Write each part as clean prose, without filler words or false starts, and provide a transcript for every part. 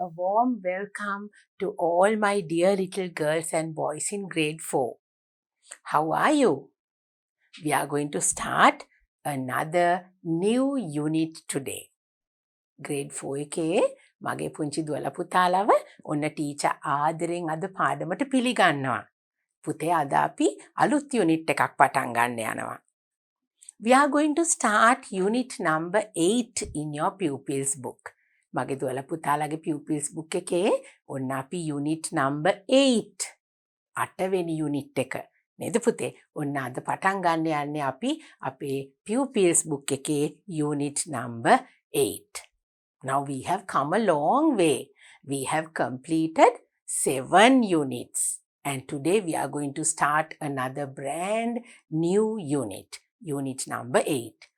A warm welcome to all my dear little girls and boys in grade 4. How are you? We are going to start another new unit today. Grade 4 එකේ මගේ පුංචි දුවලා පුතාලව ඔන්න teacher ආදරෙන් අද පාඩමට පිළිගන්නවා. පුතේ අද අපි අලුත් යුනිට් එකක් පටන් ගන්න යනවා. We are going to start unit number 8 in your pupils book. මගේ දුවලා පුතාලගේ pupils book එකේ ඔන්න අපි unit number 8 අටවෙනි unit එක නේද පුතේ? ඔන්න අද පටන් ගන්න යන්නේ අපි අපේ pupils book එකේ unit number 8. Now we have come a long way. We have completed 7 units. And today we are going to start another brand new unit. Unit number 8.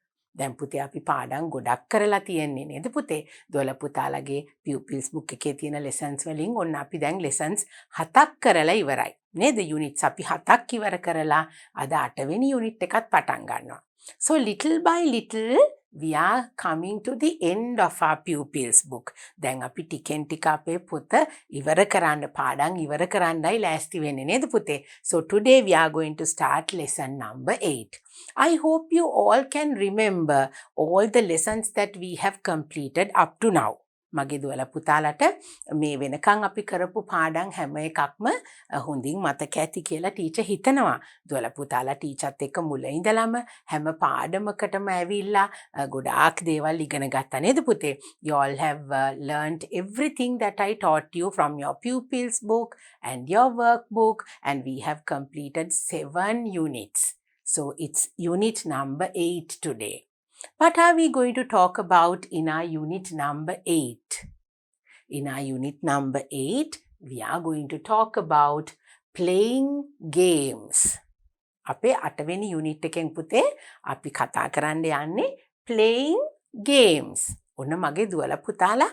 දැන් පුතේ අපි පාඩම් ගොඩක් කරලා තියෙන්නේ නේද පුතේ? දොළ පුතාලගේ pupils book එකේ තියෙන lessons වලින් ඔන්න අපි දැන් lessons 7ක් කරලා ඉවරයි. නේද? units අපි 7ක් ඉවර කරලා අද 8වෙනි unit එකත් පටන් ගන්නවා. So little by little we are coming to the end of our pupils book. දැන් අපි ටිකෙන් ටික අපේ පොත ඉවර කරන්න පාඩම් ඉවර කරන්නයි ලෑස්ති වෙන්නේ නේද පුතේ? So today we are going to start lesson number 8. I hope you all can remember all the lessons that we have completed up to now. මගේ දුවලා පුතාලට මේ වෙනකන් අපි කරපු පාඩම් හැම එකක්ම හොඳින් මතක ඇති කියලා ටීචර් හිතනවා. දුවලා පුතාලා ටීචර්ත් එක්ක මුල ඉඳලම හැම පාඩමකටම ඇවිල්ලා ගොඩාක් දේවල් ඉගෙන ගත්තා නේද පුතේ? You all have learned everything that I taught you from your pupils book and your workbook, and we have completed 7 units. So it's unit number 8 today. What are we going to talk about in our unit number 8? In our unit number 8, we are going to talk about playing games. අපේ 8වෙනි unit එකෙන් පුතේ අපි කතා කරන්න යන්නේ playing games. ඔන්න මගේ දුවලා පුතාලා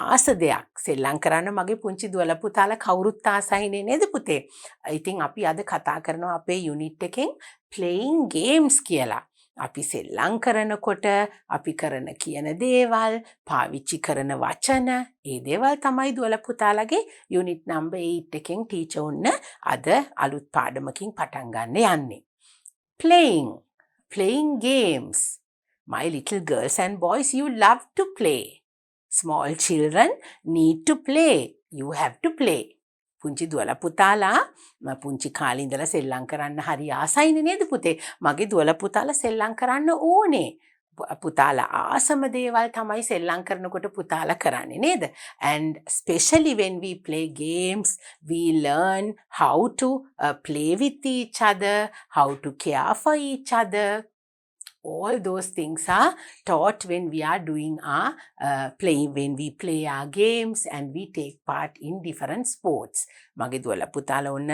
ආස දෙයක්. සෙල්ලම් කරන්න මගේ පුංචි දුවලා පුතාලා කවුරුත් ආසයිනේ නේද පුතේ? ඉතින් අපි අද කතා කරනවා අපේ unit එකෙන් playing games කියලා. අපි සෙල්ලම් කරනකොට අපි කරන කියන දේවල් පාවිච්චි කරන වචන ඒ දේවල් තමයි දුවලා පුතාලගේ unit number 8 එකෙන් ටීචර් උන්න අද අලුත් පාඩමකින් පටන් ගන්න යන්නේ. Playing games. My little girls and boys, you love to play. Small children need to play. You have to play. පුංචි දුවලා පුතාලා පුංචි කාලේ ඉඳලා සෙල්ලම් කරන්න හරි ආසයිනේ නේද පුතේ? මගේ දුවලා පුතාලා සෙල්ලම් කරන්න ඕනේ. පුතාලා ආසම දේවල් තමයි සෙල්ලම් කරනකොට පුතාලා කරන්නේ නේද? And especially when we play games, we learn how to play with each other, how to care for each other. All those things are taught when we are doing our when we play our games and we take part in different sports. මගේ දුවලා පුතාලා ඔන්න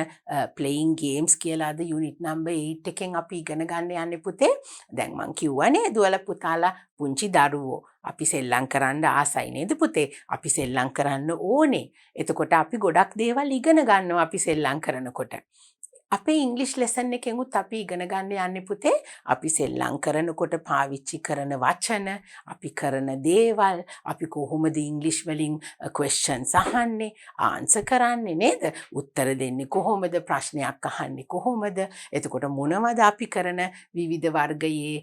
playing games කියලා අද unit number 8 එකෙන් අපි ඉගෙන ගන්න යන්නේ පුතේ. දැන් මං කිව්වනේ දුවලා පුතාලා පුංචි දරුවෝ අපි සෙල්ලම් කරන්න ආසයි නේද පුතේ? අපි සෙල්ලම් කරන්න ඕනේ. එතකොට අපි ගොඩක් දේවල් ඉගෙන ගන්නවා අපි සෙල්ලම් කරනකොට. අපේ ඉංග්‍රීසි ලෙසන් එකෙන්ුත් අපි ඉගෙන ගන්න යන්නේ පුතේ අපි සෙල්ලම් කරනකොට පාවිච්චි කරන වචන අපි කරන දේවල් අපි කොහොමද ඉංග්‍රීසි වලින් questions අහන්නේ answer කරන්නේ නේද උත්තර දෙන්නේ කොහොමද ප්‍රශ්නයක් අහන්නේ කොහොමද එතකොට මොනවද අපි කරන විවිධ වර්ගයේ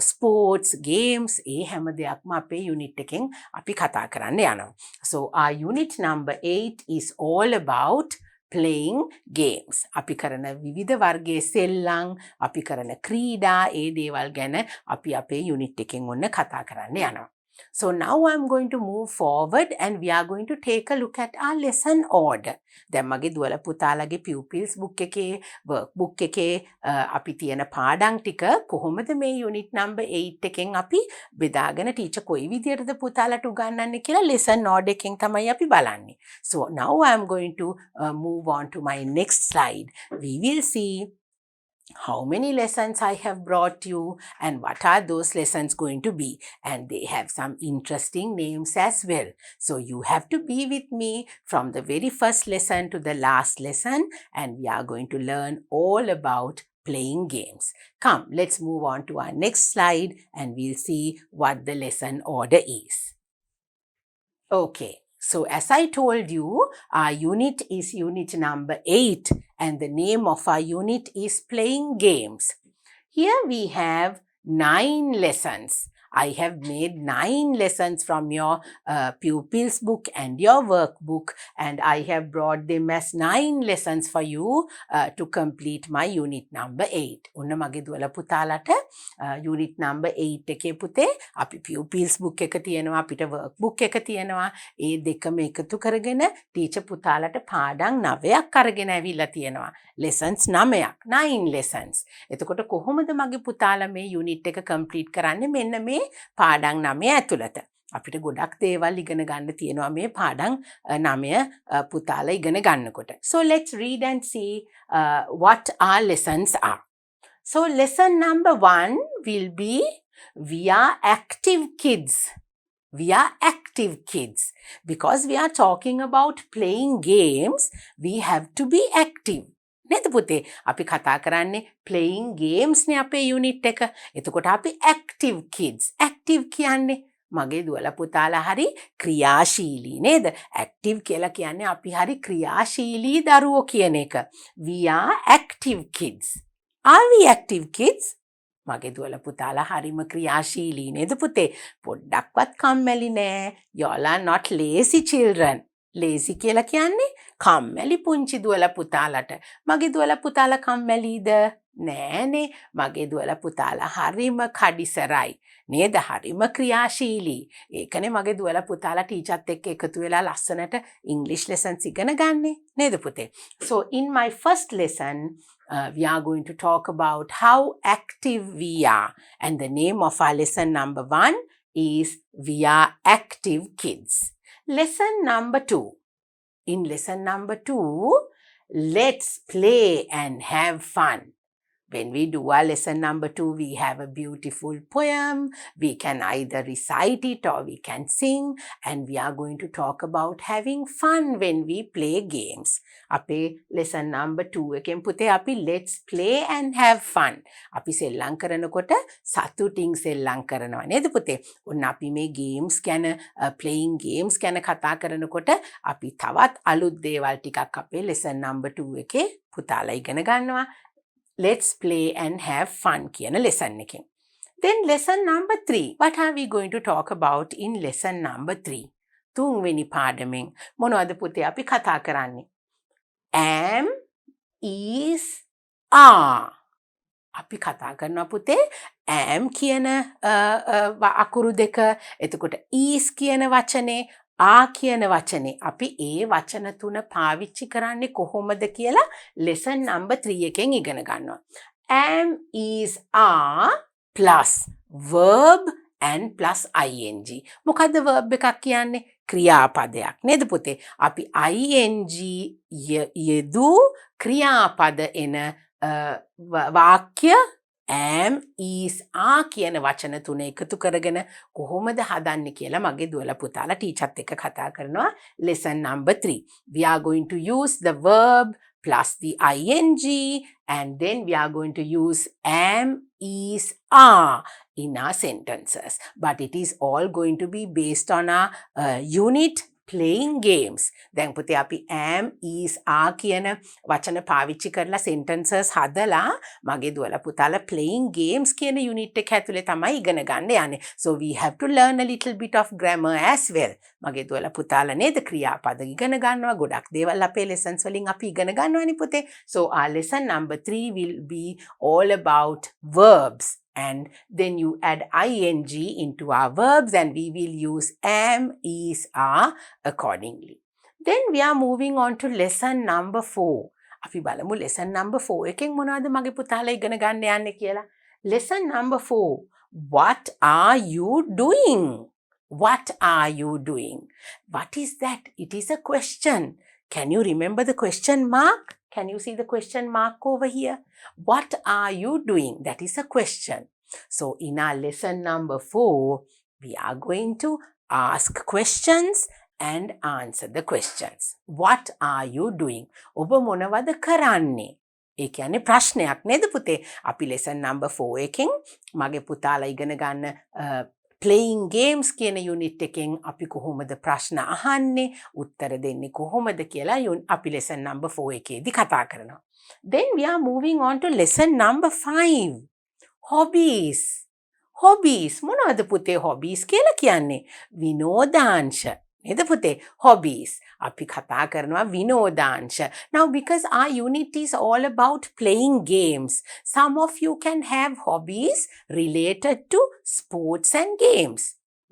sports games ඒ හැම දෙයක්ම අපේ unit එකෙන් අපි කතා කරන්න යනවා. So our unit number 8 is all about playing games. අපි කරන විවිධ වර්ගයේ සෙල්ලම්, අපි කරන ක්‍රීඩා ඒ දේවල් ගැන අපි අපේ unit එකෙන් ඔන්න කතා කරන්න යනවා. So now I'm going to move forward and we are going to take a look at our lesson order. දැන් මගේ දුවලා පුතාලගේ pupils book එකේ workbook එකේ අපි තියෙන පාඩම් ටික කොහොමද මේ unit number 8 එකෙන් අපි බෙදාගෙන ටීචර් කොයි විදියටද පුතාලට උගන්වන්නේ කියලා lesson order එකෙන් තමයි අපි බලන්නේ. So now I'm going to move on to my next slide. We will see how many lessons I have brought you and what are those lessons going to be, and they have some interesting names as well. So you have to be with me from the very first lesson to the last lesson, and we are going to learn all about playing games. Come, let's move on to our next slide and we'll see what the lesson order is. Okay, So as I told you, our unit is unit number 8 and the name of our unit is playing games. Here we have 9 lessons. I have made 9 lessons from your pupils book and your workbook, and I have brought them as 9 lessons for you to complete my unit number 8. ඔන්න මගේ දුවල පුතාලට unit number 8 එකේ පුතේ අපි pupils book එක තියෙනවා, අපිට workbook එක තියෙනවා. ඒ දෙකම එකතු කරගෙන ටීචර් පුතාලට පාඩම් 9ක් අරගෙන ඇවිල්ලා තියෙනවා. lessons 9ක්, 9 lessons. එතකොට කොහොමද මගේ පුතාලා මේ unit එක complete කරන්නේ? මෙන්න මේ පාඩම් 9 ඇතුළත. අපිට ගොඩක් දේවල් ඉගෙන ගන්න තියෙනවා මේ පාඩම් 9 පුතාලා ඉගෙන ගන්නකොට. So let's read and see what our lessons are. So lesson number 1 will be we are active kids. We are active kids. Because we are talking about playing games, we have to be active. නේද පුතේ? අපි කතා කරන්නේ playing games නේ අපේ unit එක. එතකොට අපි active kids. Active කියන්නේ මගේ දුවල පුතාලා හරි ක්‍රියාශීලී නේද? active කියලා කියන්නේ අපි හරි ක්‍රියාශීලී දරුවෝ කියන එක. We are active kids. Are we active kids? මගේ දුවල පුතාලා හරිම ක්‍රියාශීලී නේද පුතේ? පොඩ්ඩක්වත් කම්මැලි නෑ. You all are not lazy children. Lazy කියලා කියන්නේ කම්මැලි පුංචි දුවල පුතාලට. මගේ දුවල පුතාලා කම්මැලිද? නෑනේ. මගේ දුවල පුතාලා හරිම කඩිසරයි. නේද? හරිම ක්‍රියාශීලී. ඒකනේ මගේ දුවල පුතාලා ටීචර්ත් එක්ක එකතු වෙලා ලස්සනට English lessons ඉගෙන ගන්නේ. නේද පුතේ? So in my first lesson, we are going to talk about how active we are. And the name of our lesson number 1 is We Are Active Kids. Lesson number 2. In lesson number 2, let's play and have fun. When we do our lesson number 2, we have a beautiful poem. We can either recite it or we can sing. And we are going to talk about having fun when we play games. අපේ lesson number 2 එකෙන් පුතේ අපි let's play and have fun. අපි සෙල්ලම් කරනකොට සතුටින් සෙල්ලම් කරනවා නේද පුතේ? ඔන්න අපි මේ games ගැන playing games ගැන කතා කරනකොට අපි තවත් අලුත් දේවල් ටිකක් අපේ lesson number 2 එකේ පුතාලා ඉගෙන ගන්නවා. Let's play and have fun කියන lesson එකෙන්. Then lesson number 3. What are we going to talk about in lesson number 3? තුන්වෙනි පාඩමෙන් මොනවද පුතේ අපි කතා කරන්නේ? Am, is, are. අපි කතා කරනවා පුතේ am කියන අකුරු දෙක, එතකොට is කියන වචනේ, කියන වචනේ අපි ඒ වචන තුන පාවිච්චි කරන්නේ කොහොමද කියලා lesson number 3 එකෙන් ඉගෙන ගන්නවා. Am, is, are plus verb and plus ing. මොකද්ද verb එකක් කියන්නේ? ක්‍රියාපදයක් නේද පුතේ? අපි ing යෙදූ ක්‍රියාපද එන වාක්‍ය am, is, are කියන වචන තුන එකතු කරගෙන කොහොමද හදන්නේ කියලා මගේ දුවල පුතාලා ටීචර්ත් එක්ක කතා කරනවා lesson number 3. We are going to use the verb plus the ing and then we are going to use am, is, are in our sentences. But it is all going to be based on our unit playing games. දැන් පුතේ අපි am, is, are කියන වචන පාවිච්චි කරලා sentences හදලා මගේ දුවල පුතාලා playing games කියන unit එක ඇතුලේ තමයි ඉගෙන ගන්න යන්නේ. So we have to learn a little bit of grammar as well. මගේ දුවල පුතාලා නේද ක්‍රියාපද ඉගෙන ගන්නවා. ගොඩක් දේවල් අපේ lessons වලින් අපි ඉගෙන ගන්නවානේ පුතේ. So our lesson number 3 will be all about verbs. And then you add ing into our verbs and we will use am, is, are accordingly. Then we are moving on to lesson number 4. අපි බලමු lesson number 4 එකෙන් මොනවද මගේ පුතාලා ඉගෙන ගන්න යන්නේ කියලා. Lesson number 4. What are you doing? What are you doing? What is that? It is a question. Can you remember the question mark? Can you see the question mark over here? What are you doing? That is a question. So in our lesson number 4, we are going to ask questions and answer the questions. What are you doing? ඔබ මොනවද කරන්නේ? ඒ කියන්නේ ප්‍රශ්නයක් නේද පුතේ? අපි lesson number 4 එකෙන් මගේ පුතාලා ඉගෙන ගන්න playing games කියන unit එකෙන් අපි කොහොමද ප්‍රශ්න අහන්නේ උත්තර දෙන්නේ කොහොමද කියලා අපි lesson number 4 එකේදී කතා කරනවා. Then we are moving on to lesson number 5. Hobbies. Hobbies. මොනවද පුතේ hobbies කියලා කියන්නේ? විනෝදාංශ. නේද පුතේ? Hobbies. අපි කතා කරනවා විනෝදාංශ. Now because our unit is all about playing games, some of you can have hobbies related to sports and games.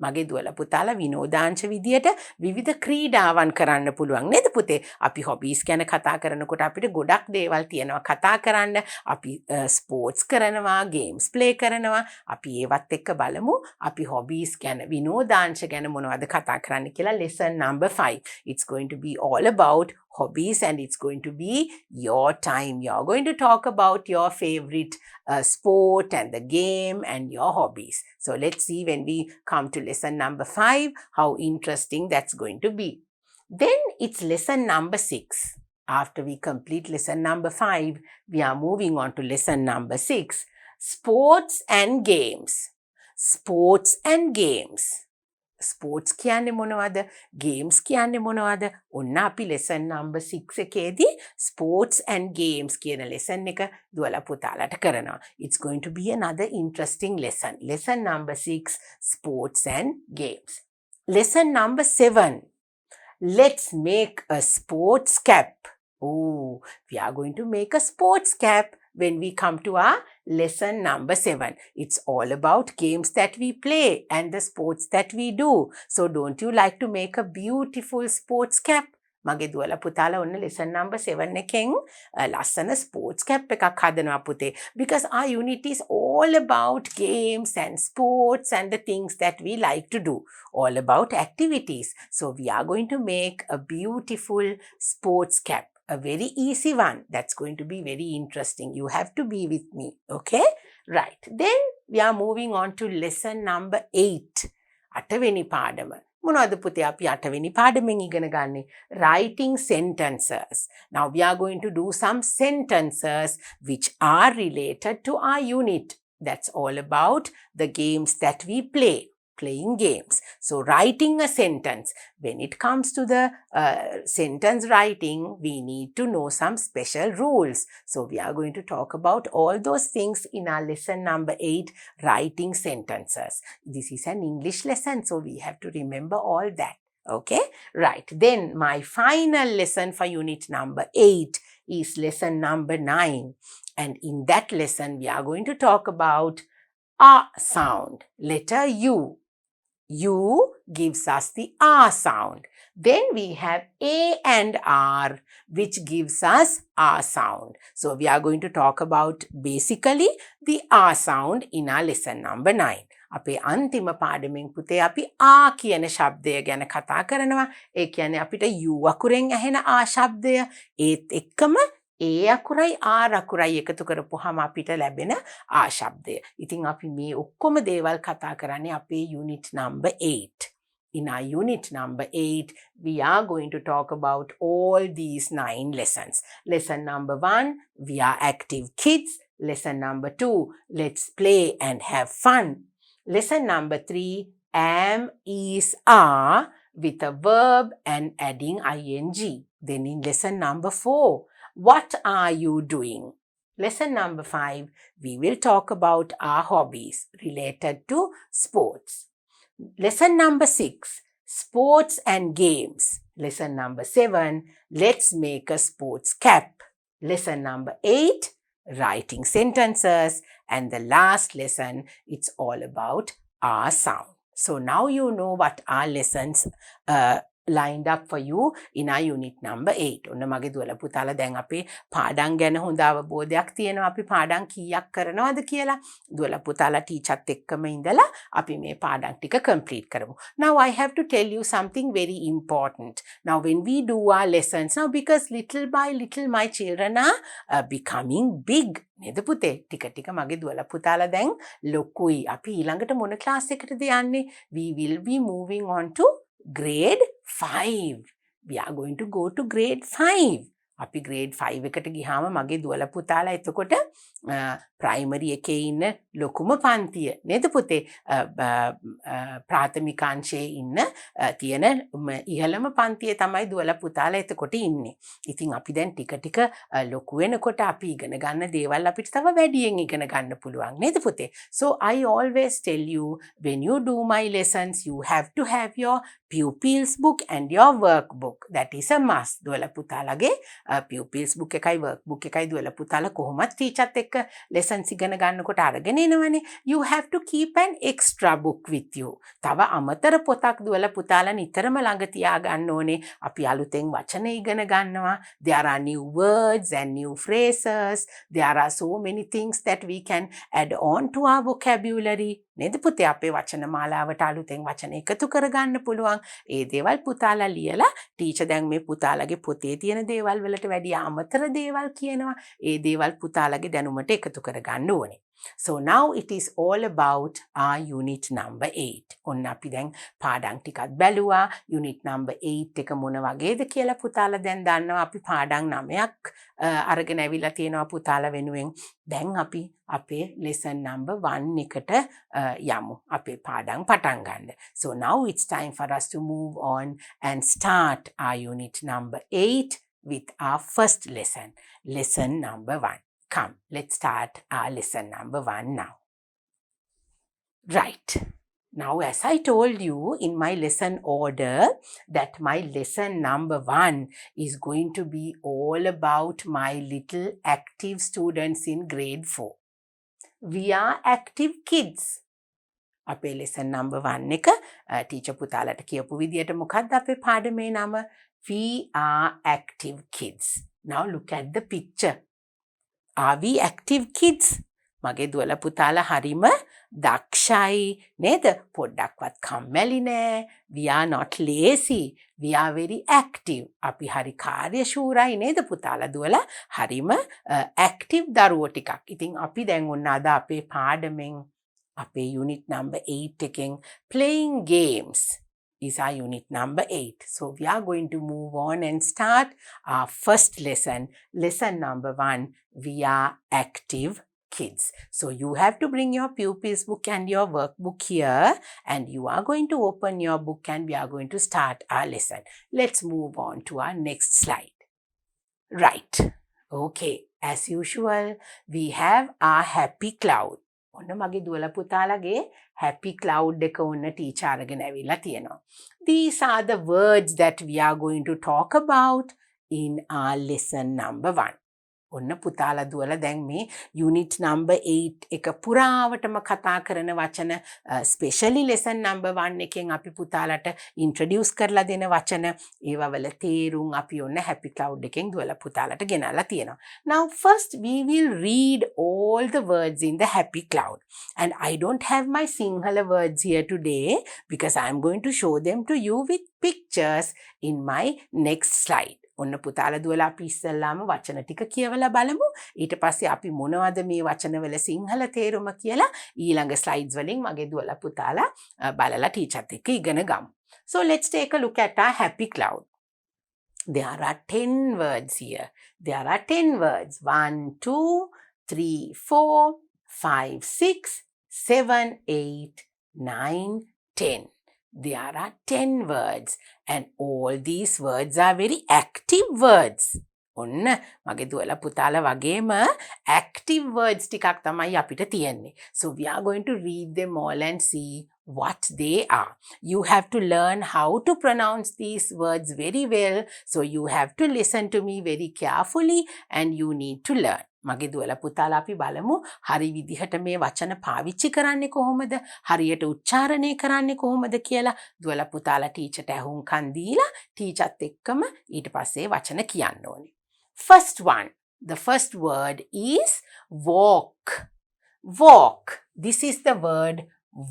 මගේ දුවලා පුතාලා විනෝදාංශ විදියට විවිධ ක්‍රීඩාවන් කරන්න පුළුවන් නේද පුතේ? අපි hobbies ගැන කතා කරනකොට අපිට ගොඩක් දේවල් තියෙනවා කතා කරන්න. අපි ස්පෝර්ට්ස් කරනවා, games play කරනවා. අපි ඒවත් එක්ක බලමු අපි hobbies ගැන විනෝදාංශ ගැන මොනවද කතා කරන්න කියලා lesson number 5. It's going to be all about hobbies and it's going to be your time. You're going to talk about your favorite sport and the game and your hobbies. So let's see when we come to lesson number 5 how interesting that's going to be. Then it's lesson number 6. After we complete lesson number 5, we are moving on to lesson number 6. Sports and games. Sports and games. Sports කියන්නේ මොනවද? Games කියන්නේ මොනවද? ඔන්න අපි lesson number 6 එකේදී sports and games කියන lesson එක දුවලා පුතාලට කරනවා. It's going to be another interesting lesson. Lesson number 6, sports and games. Lesson number 7. Let's make a sports cap. Oh, we are going to make a sports cap when we come to our lesson number 7. It's all about games that we play and the sports that we do. So don't you like to make a beautiful sports cap? මගේ දුවලා පුතාලා ඔන්න lesson number 7 එකෙන් ලස්සන sports cap එකක් හදනවා පුතේ. Because our unit is all about games and sports and the things that we like to do. All about activities. So we are going to make a beautiful sports cap. A very easy one. That's going to be very interesting. You have to be with me. Okay? Right. Then we are moving on to lesson number 8. අටවෙනි පාඩම. මොනවද පුතේ අපි අටවෙනි පාඩමෙන් ඉගෙන ගන්නේ? Writing sentences. Now we are going to do some sentences which are related to our unit. That's all about the games that we play. Playing games. So writing a sentence. When it comes to the sentence writing, we need to know some special rules. So we are going to talk about all those things in our lesson number 8, writing sentences. This is an English lesson, so we have to remember all that. Okay? Right. Then my final lesson for unit number 8 is lesson number 9. And in that lesson, we are going to talk about R sound, letter U. U gives us the R sound. Then we have A and R, which gives us R sound. So we are going to talk about basically the R sound in our lesson number 9. අපේ අන්තිම පාඩමෙන් පුතේ අපි ආ කියන ශබ්දය ගැන කතා කරනවා. ඒ කියන්නේ අපිට U අකුරෙන් ඇහෙන ආ ශබ්දය ඒත් එක්කම A අකුරයි R අකුරයි එකතු කරපුවාම අපිට ලැබෙන ආ ශබ්දය. ඉතින් අපි මේ ඔක්කොම දේවල් කතා කරන්නේ අපේ unit number 8. In our unit number 8, we are going to talk about all these 9 lessons. Lesson number 1, we are active kids. Lesson number 2, let's play and have fun. Lesson number 3, am, is, are with a verb and adding ing. Then in lesson number 4, what are you doing? Lesson number 5, we will talk about our hobbies related to sports. Lesson number 6, sports and games. Lesson number 7, let's make a sports cap. Lesson number 8, writing sentences. And the last lesson, it's all about our sound. So now you know what our lessons lined up for you in our unit number 8. ඔන්න මගේ දුවලා පුතාලා දැන් අපේ පාඩම් ගැන හොඳ අවබෝධයක් තියෙනවා. අපි පාඩම් කීයක් කරනවද කියලා. දුවලා පුතාලා ටීචර්ත් එක්කම ඉඳලා අපි මේ පාඩම් ටික complete කරමු. Now I have to tell you something very important. Now when we do our lessons, now because little by little my children are becoming big. නේද පුතේ? ටික ටික මගේ දුවලා පුතාලා දැන් ලොකුයි. අපි ඊළඟට මොන ක්ලාස් එකටද යන්නේ? We will be moving on to grade 5. We are going to go to grade 5. අපි grade 5 එකට ගියාම මගේ දුවලා පුතාලා එතකොට ප්‍රයිමරි එකේ ඉන්න ලොකුම පන්තිය නේද පුතේ ප්‍රාථමික අංශයේ ඉන්න තියෙන ඉහළම පන්තියේ තමයි දුවලා පුතාලා එතකොට ඉන්නේ. ඉතින් අපි දැන් ටික ටික ලොකු වෙනකොට අපි ඉගෙන ගන්න දේවල් අපිට තව වැඩියෙන් ඉගෙන ගන්න පුළුවන් නේද පුතේ? So I always tell you, when you do my lessons you have to have your pupils book and your workbook. That is a must. දුවලා පුතාලගේ pupils book එකයි workbook එකයි දුවලා පුතාලා කොහොමද ටීචර්ත් එක්ක lessons ඉගෙන ගන්නකොට අරගෙන එනවනේ. You have to keep an extra book with you. තව අමතර පොතක් දුවලා පුතාලා නිතරම ළඟ තියාගන්න ඕනේ. අපි අලුතෙන් වචන ඉගෙන ගන්නවා. There are new words and new phrases. There are so many things that we can add on to our vocabulary. නේද පුතේ අපේ වචන මාලාවට අලුතෙන් වචන එකතු කරගන්න පුළුවන්. ඒ දේවල් පුතාලා ලියලා ටීචර් දැන් මේ පුතාලගේ පොතේ තියෙන දේවල් වලට වැඩි අමතර දේවල් කියනවා. ඒ දේවල් පුතාලගේ දැනුමට එකතු කරගන්න ඕනේ. So now it is all about our unit number 8. ඔන්න අපි දැන් පාඩම් ටිකක් බැලුවා. unit number 8 එක මොන වගේද කියලා පුතාලා දැන් දන්නවා. අපි පාඩම් 9ක් අරගෙන ඇවිල්ලා තියෙනවා පුතාලා වෙනුවෙන්. දැන් අපි අපේ lesson number 1 එකට යමු. අපේ පාඩම් පටන් ගන්න. So now it's time for us to move on and start our unit number 8 with our first lesson. Lesson number 1. Come, let's start our lesson number 1 now. Right. Now, as I told you in my lesson order, that my lesson number 1 is going to be all about my little active students in grade 4. We are active kids. අපේ lesson number 1 එක teacher පුතාලට කියපු විදියට මොකක්ද අපේ පාඩමේ නම? We are active kids. Now look at the picture. Are we active kids? මගේ දුවලා පුතාලා හරිම දක්ෂයි නේද? පොඩ්ඩක්වත් කම්මැලි නෑ. We are not lazy. We are very active. අපි හරි කාර්යශූරයි නේද පුතාලා දුවලා? හරිම active දරුවෝ ටිකක්. ඉතින් අපි දැන් ඔන්න අද අපේ පාඩමෙන් අපේ unit number 8 එකෙන් playing games is our unit number 8. So we are going to move on and start our first lesson. Lesson number 1, we are active kids. So you have to bring your pupils book and your workbook here, and you are going to open your book and we are going to start our lesson. Let's move on to our next slide. Right. Okay. As usual, we have our happy cloud. ඔන්න මගේ දුවලා පුතාලගේ happy cloud එක ඔන්න teacher අරගෙන ඇවිල්ලා තියෙනවා. These are the words that we are going to talk about in our lesson number 1. ඔන්න පුතාලා දුවලා දැන් මේ unit number 8 එක පුරාවටම කතා කරන වචන especially lesson number 1 එකෙන් අපි පුතාලට introduce කරලා දෙන වචන ඒවා වල තේරුම් අපි ඔන්න happy cloud එකෙන් දුවලා පුතාලට ගෙනල්ලා තියෙනවා. Now first we will read all the words in the happy cloud, and I don't have my Sinhala words here today because I am going to show them to you with pictures in my next slide. ඔන්න පුතාලා දුවලා අපි ඉස්සෙල්ලාම වචන ටික කියවලා බලමු. ඊට පස්සේ අපි මොනවද මේ වචනවල සිංහල තේරුම කියලා ඊළඟ slides වලින් මගේ දුවලා පුතාලා බලලා ටීචර්ත් එක්ක ඉගෙන ගමු. So let's take a look at our happy cloud. There are 10 words here. There are 10 words. 1, 2, 3, 4, 5, 6, 7, 8, 9, 10. There are 10 words, and all these words are very active words. ඔන්න මගේ දුවලා පුතාලා වගේම active words ටිකක් තමයි අපිට තියෙන්නේ. So we are going to read them all and see what they are. You have to learn how to pronounce these words very well. So you have to listen to me very carefully and you need to learn. මගේ දුවලා පුතාලා අපි බලමු හරි විදිහට මේ වචන පාවිච්චි කරන්නේ කොහොමද, හරියට උච්චාරණය කරන්නේ කොහොමද කියලා දුවලා පුතාලා ටීචර්ට අහුම්කන් දීලා ටීචර්ත් එක්කම ඊට පස්සේ වචන කියන්න ඕනේ. First one, the first word is walk. Walk. This is the word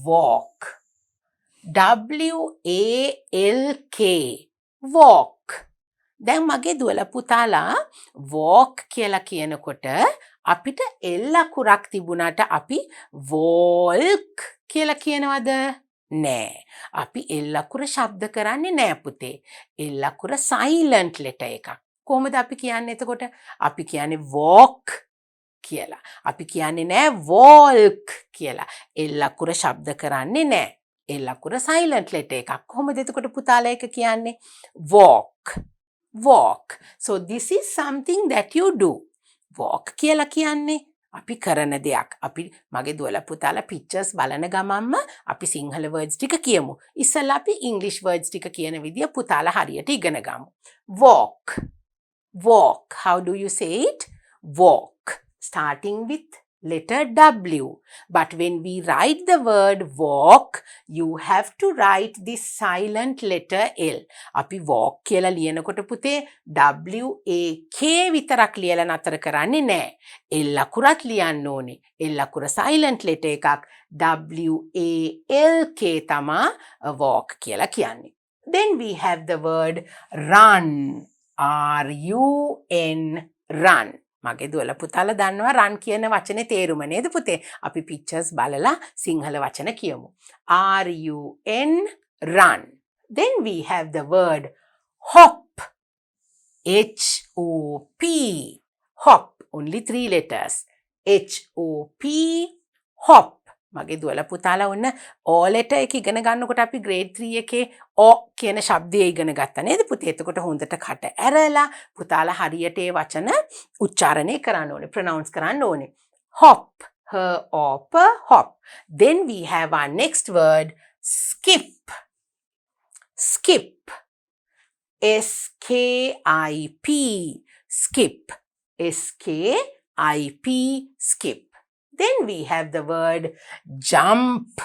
walk. W-A-L-K. Walk. දැන් මගේ දුවලා පුතාලා walk කියලා කියනකොට අපිට L අකුරක් තිබුණාට අපි walk කියලා කියනවද? නෑ. අපි L අකුර ශබ්ද කරන්නේ නෑ පුතේ. L අකුර silent letter එකක්. කොහොමද අපි කියන්නේ එතකොට? අපි කියන්නේ walk කියලා. අපි කියන්නේ නෑ walk කියලා. L අකුර ශබ්ද කරන්නේ නෑ. L අකුර silent letter එකක්. කොහොමද එතකොට පුතාලා එක කියන්නේ? walk. walk. So this is something that you do. walk කියලා කියන්නේ අපි කරන දෙයක්. අපි මගේ දුවලා පුතාලා pictures බලන ගමන්ම අපි සිංහල words ටික කියමු. ඉස්සෙල්ලා අපි English words ටික කියන විදිය පුතාලා හරියට ඉගෙන ගමු. walk. walk. How do you say it? walk. Starting with letter W. But when we write the word walk, you have to write this silent letter L. අපි walk කියලා ලියනකොට පුතේ W-A-K විතරක් ලියලා නතර කරන්නේ නැහැ. L අකුරත් ලියන්න ඕනේ. L අකුර silent letter එකක්. W-A-L-K තමා walk කියලා කියන්නේ. Then we have the word run. R-U-N. run. මගේ දුවලා පුතාලා දන්නවා run කියන වචනේ තේරුම නේද පුතේ? අපි pictures බලලා සිංහල වචන කියමු. R-U-N. run. Then we have the word hop. H-O-P. hop. Only 3 letters. H-O-P. hop. මගේ දුවලා පුතාලා ඔන්න O letter එක ඉගෙන ගන්නකොට අපි grade 3 එකේ O කියන ශබ්දය ඉගෙන ගත්තා නේද පුතේ? එතකොට හොඳට කට ඇරලා පුතාලා හරියට ඒ වචන උච්චාරණය කරන්න ඕනේ, pronounce කරන්න ඕනේ. hop. H-O-P. hop. Then we have our next word skip. skip. S-K-I-P. skip. S-K-I-P. skip. Then we have the word jump.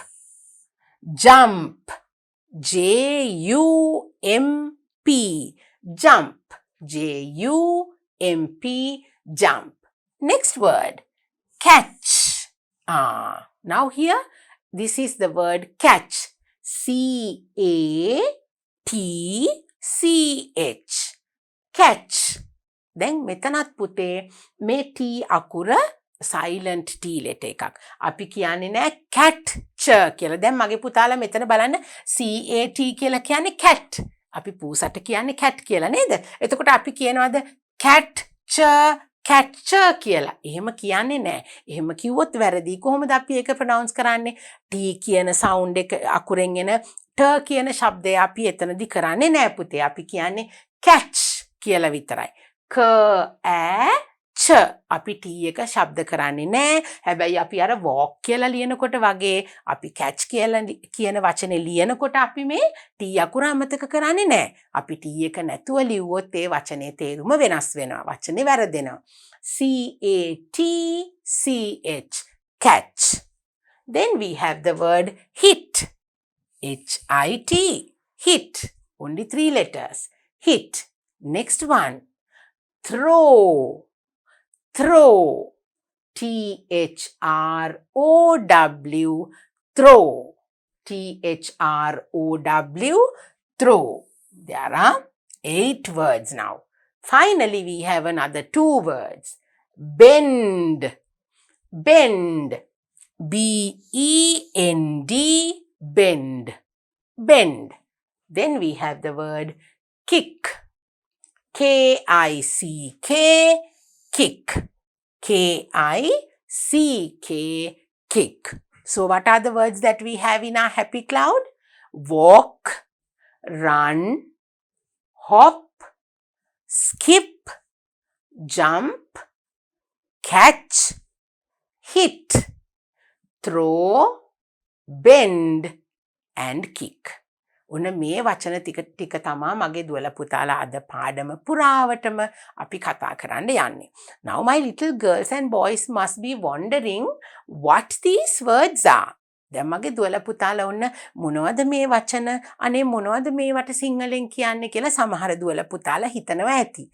jump. J-U-M-P. jump. J-U-M-P. jump. Next word catch. Now here this is the word catch. C-A-T-C-H. catch. Then මෙතනත් පුතේ මේ T අකුර silent T letter එකක්. අපි කියන්නේ නෑ cat ch කියලා. දැන් මගේ පුතාලා මෙතන බලන්න CAT කියලා කියන්නේ cat. අපි පූසට කියන්නේ cat කියලා නේද? එතකොට අපි කියනවාද cat ch කියලා. එහෙම කියන්නේ නෑ. එහෙම කිව්වොත් වැරදි. කොහොමද අපි ඒක pronounce කරන්නේ? T කියන sound එක අකුරෙන් එන ට කියන ශබ්දය අපි එතනදි කරන්නේ නෑ පුතේ. අපි කියන්නේ catch කියලා විතරයි. ch අපි T එක ශබ්ද කරන්නේ නෑ. හැබැයි අපි අර walk කියලා ලියනකොට වගේ අපි catch කියලා කියන වචනේ ලියනකොට අපි මේ T අකුර අමතක කරන්නේ නෑ. අපි T එක නැතුව ලිව්වොත් ඒ වචනේ තේරුම වෙනස් වෙනවා. වචනේ වැරදෙනවා. C-A-T-C-H. catch. Then we have the word hit. H-I-T. hit. Only 3 letters. hit. Next one. throw. throw. T-H-R-O-W. throw. T-H-R-O-W. throw. There are 8 words now. Finally, we have another 2 words. bend. bend. B-E-N-D. bend. bend. Then we have the word kick. K-I-C-K. kick. K-I-C-K. kick. So what are the words that we have in our happy cloud? Walk, run, hop, skip, jump, catch, hit, throw, bend and kick. ඔන්න මේ වචන ටික තමා මගේ දුවලා පුතාලා අද පාඩම පුරාවටම අපි කතා කරන්න යන්නේ. Now my little girls and boys must be wondering what these words are. දැන් මගේ දුවලා පුතාලා ඔන්න මොනවද මේ වචන? අනේ මොනවද මේවට සිංහලෙන් කියන්නේ කියලා සමහර දුවලා පුතාලා හිතනවා ඇති.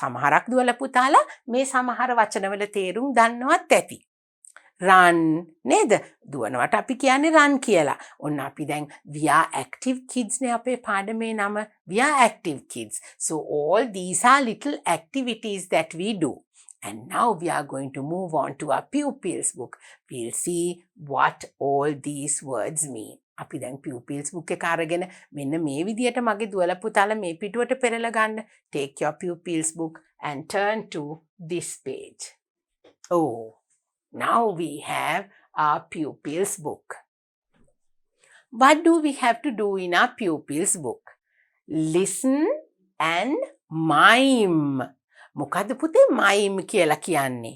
සමහරක් දුවලා පුතාලා මේ සමහර වචනවල තේරුම් දන්නවත් ඇති. run නේද? දුවනවට අපි කියන්නේ run කියලා. ඔන්න අපි දැන් we are active kids නේ අපේ පාඩමේ නම. we are active kids. So all these are little activities that we do. And now we are going to move on to our pupils book. We'll see what all these words mean. අපි දැන් pupils book එක අරගෙන මෙන්න මේ විදියට මගේ දුවලා පුතාලා මේ පිටුවට පෙරලා ගන්න. Take your pupils book and turn to this page. Oh, now we have our pupils book. What do we have to do in our pupils book? Listen and mime. මොකද්ද පුතේ mime කියලා කියන්නේ?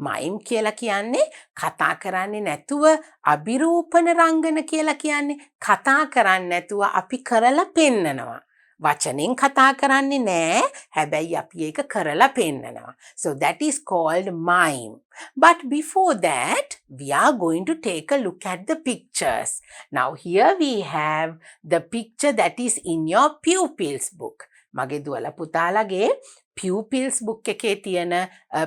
මයිම් කියලා කියන්නේ කතා කරන්නේ නැතුව අභිරූපන රංගන කියලා කියන්නේ කතා කරන්නේ නැතුව අපි කරලා පෙන්නනවා. වචනෙන් කතා කරන්නේ නැහැ. හැබැයි අපි ඒක කරලා පෙන්නනවා. So that is called mime. But before that, we are going to take a look at the pictures. Now here we have the picture that is in your pupils book. මගේ දුවලා පුතාලගේ pupils book එකේ තියෙන